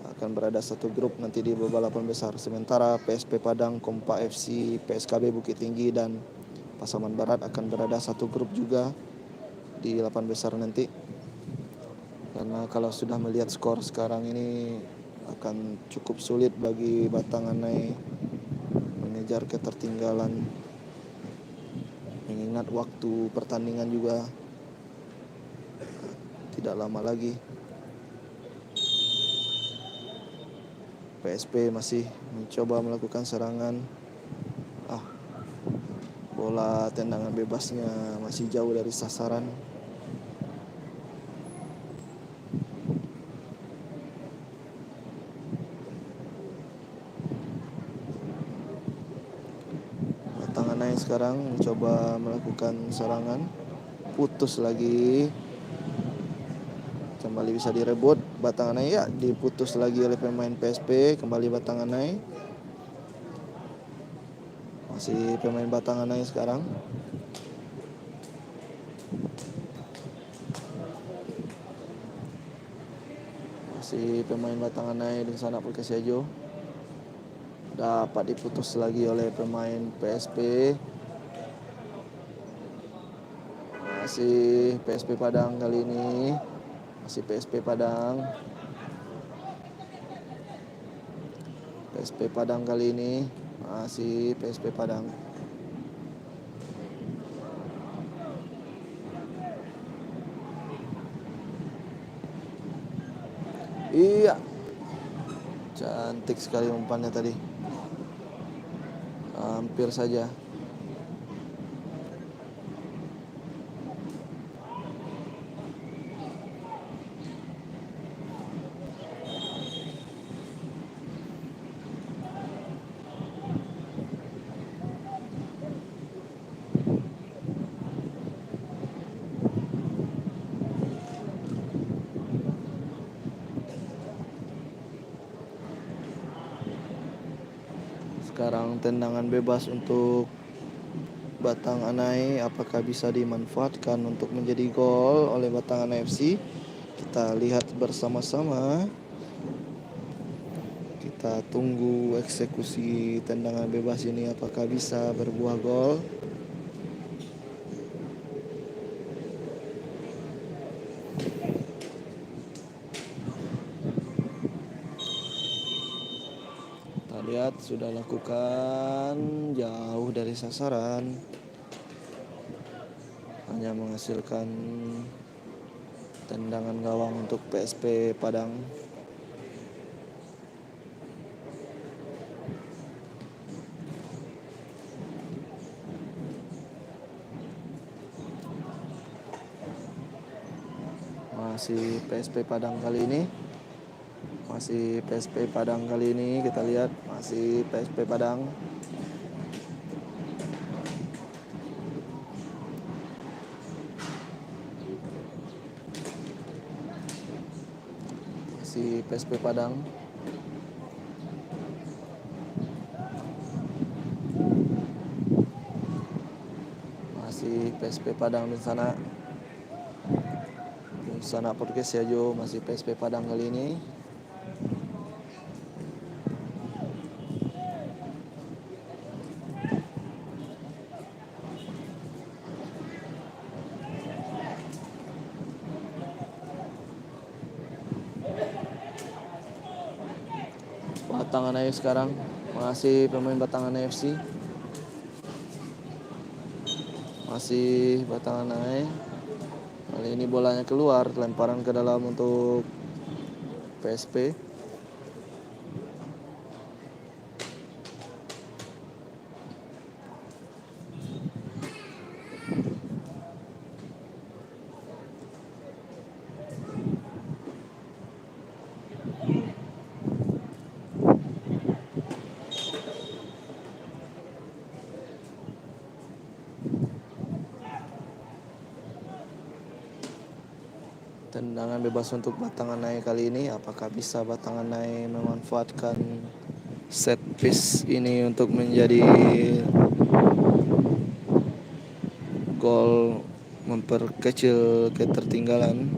akan berada satu grup nanti di babak 8 besar. Sementara PSP Padang, Kompa FC, PSKB Bukit Tinggi dan Pasaman Barat akan berada satu grup juga di 8 besar nanti. Karena kalau sudah melihat skor sekarang ini akan cukup sulit bagi Batanganai mengejar ketertinggalan, mengingat waktu pertandingan juga tidak lama lagi. PSP masih mencoba melakukan serangan. Bola tendangan bebasnya masih jauh dari sasaran. Batanganai sekarang mencoba melakukan serangan. Putus lagi. Kembali bisa direbut Batanganai, ya, diputus lagi oleh pemain PSP. Kembali Batanganai. Masih pemain Batanganai sekarang. Masih pemain Batanganai dan Sanak Perkasiajo. Dapat diputus lagi oleh pemain PSP. Masih PSP Padang kali ini. Masih PSP Padang. PSP Padang kali ini. Masih PSP Padang. Iya. Cantik sekali umpannya tadi. Hampir saja. Sekarang tendangan bebas untuk Batanganai, apakah bisa dimanfaatkan untuk menjadi gol oleh Batanganai FC? Kita lihat bersama-sama. Kita tunggu eksekusi tendangan bebas ini apakah bisa berbuah gol. Kita lihat sudah lakukan jauh dari sasaran. Hanya menghasilkan tendangan gawang untuk PSP Padang. Masih PSP Padang kali ini. Masih PSP Padang kali ini. Kita lihat masih PSP Padang. Masih PSP Padang. Masih PSP Padang di sana. Sana podcast ya Jo, masih PSP Padang kali ini. Batangan AFC sekarang masih pemain Batangan AFC. Masih Batangan AFC. Kali ini bolanya keluar, lemparan ke dalam untuk PSP. Tendangan bebas untuk Batangan naik kali ini. Apakah bisa Batangan naik memanfaatkan set piece ini untuk menjadi gol, memperkecil ketertinggalan?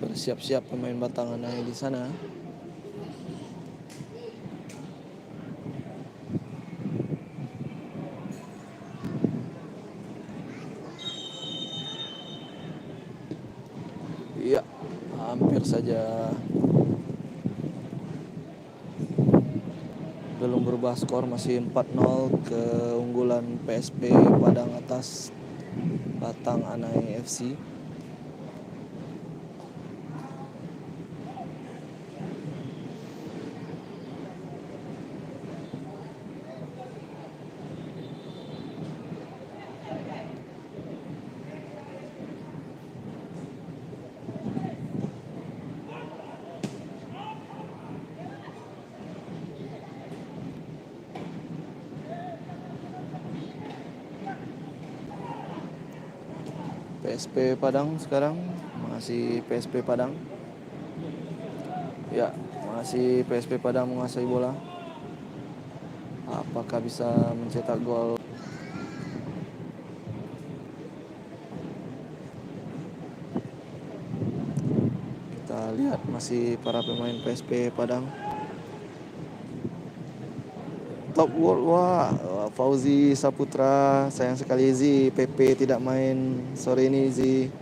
Bersiap-siap pemain Batangan naik di sana. Iya, hampir saja. Belum berubah skor, masih 4-0 keunggulan PSP Padang atas Batang Anai FC. PSP Padang sekarang masih PSP Padang. Ya, masih PSP Padang menguasai bola. Apakah bisa mencetak gol? Kita lihat masih para pemain PSP Padang. Top World, wah, Fauzi Saputra, sayang sekali Zi, PP tidak main sore ini Zi.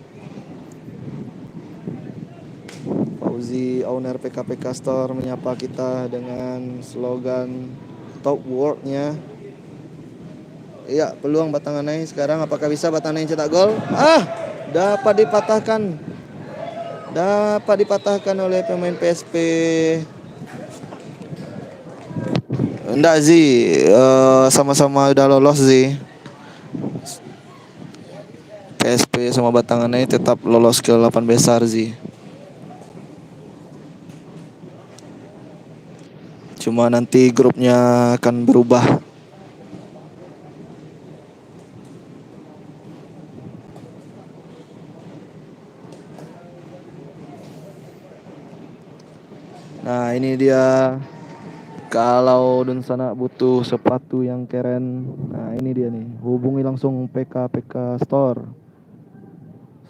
Fauzi owner PKPK Store menyapa kita dengan slogan Top World-nya. Iya, peluang Batangan naik sekarang, apakah bisa Batangan naik cetak gol? Dapat dipatahkan oleh pemain PSP. Enggak Zi, sama-sama udah lolos Zi. PSP sama Batangan naik tetap lolos ke 8 besar Zi. Cuma nanti grupnya akan berubah. Nah, ini dia. Kalau Don sana butuh sepatu yang keren, nah ini dia nih. Hubungi langsung PK Store.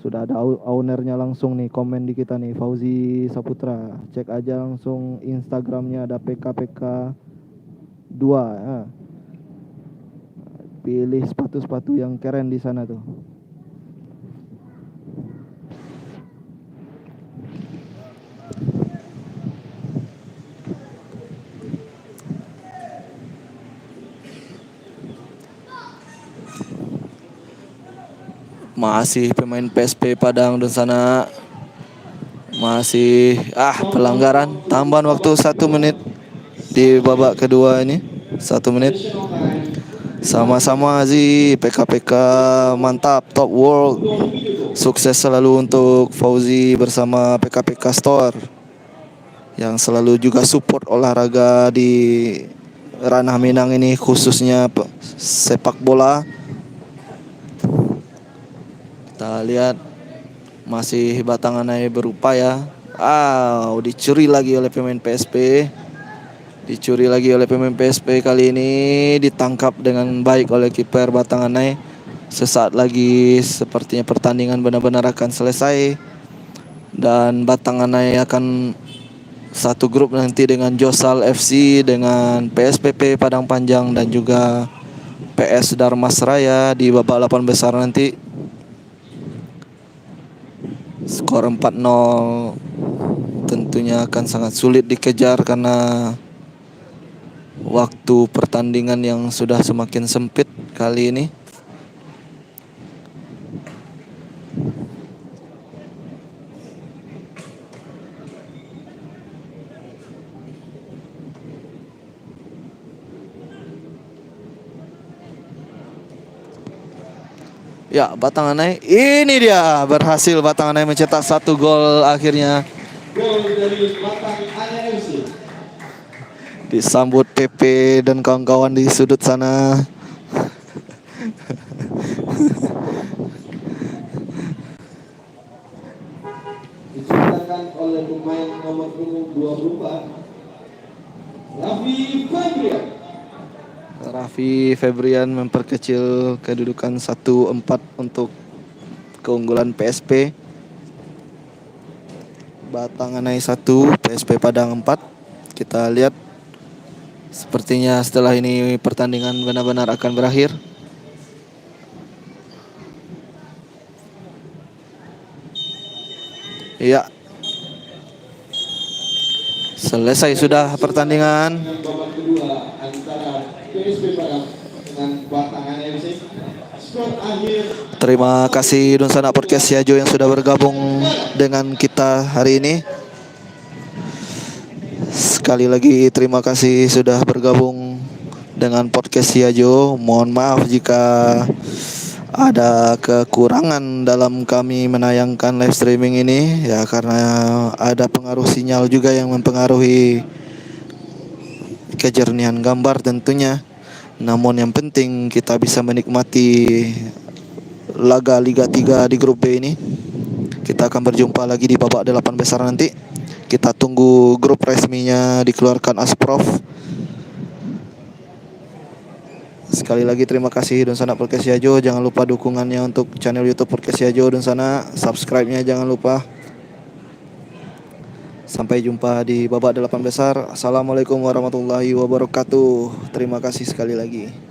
Sudah ada ownernya langsung nih, komen di kita nih, Fauzi Saputra. Cek aja langsung Instagramnya, ada PK 2. Nah, pilih sepatu-sepatu yang keren di sana tuh. Masih pemain PSP Padang Don sana. Masih pelanggaran. Tambahan waktu 1 menit di babak kedua ini. 1 menit. Sama-sama Azi, PK mantap, top world. Sukses selalu untuk Fauzi bersama PK Store yang selalu juga support olahraga di ranah Minang ini, khususnya sepak bola. Kita lihat masih Batanganai berupaya. Dicuri lagi oleh pemain PSP. Dicuri lagi oleh pemain PSP kali ini, ditangkap dengan baik oleh kiper Batanganai. Sesaat lagi sepertinya pertandingan benar-benar akan selesai dan Batanganai akan satu grup nanti dengan Josal FC, dengan PSPP Padang Panjang dan juga PS Darmasraya di babak 8 besar nanti. Skor 4-0 tentunya akan sangat sulit dikejar karena waktu pertandingan yang sudah semakin sempit kali ini. Ya, Batanganai, ini dia, berhasil Batanganai mencetak 1 gol akhirnya. Gol dari Batanganai FC. Disambut PP dan kawan-kawan di sudut sana. Diciptakan oleh pemain nomor punggung 24, Raffi Febrian. Raffi Febrian memperkecil kedudukan 1-4 untuk keunggulan PSP. Batanganai 1, PSP Padang 4. Kita lihat, sepertinya setelah ini pertandingan benar-benar akan berakhir. Iya, selesai sudah pertandingan. Babak kedua antara PSP Padang dengan Batanganai FC. Skor akhir. Terima kasih Don Sana Podcast Siajo yang sudah bergabung dengan kita hari ini. Sekali lagi terima kasih sudah bergabung dengan Podcast Siajo. Mohon maaf jika ada kekurangan dalam kami menayangkan live streaming ini, ya karena ada pengaruh sinyal juga yang mempengaruhi kejernihan gambar tentunya. Namun yang penting kita bisa menikmati laga Liga 3 di grup B ini. Kita akan berjumpa lagi di babak 8 besar nanti. Kita tunggu grup resminya dikeluarkan Asprof. Sekali lagi terima kasih Don Sana Podcast Siajo. Jangan lupa dukungannya untuk channel YouTube Podcast Siajo Don Sana. Subscribe-nya jangan lupa. Sampai jumpa di babak 8 besar. Assalamualaikum warahmatullahi wabarakatuh. Terima kasih sekali lagi.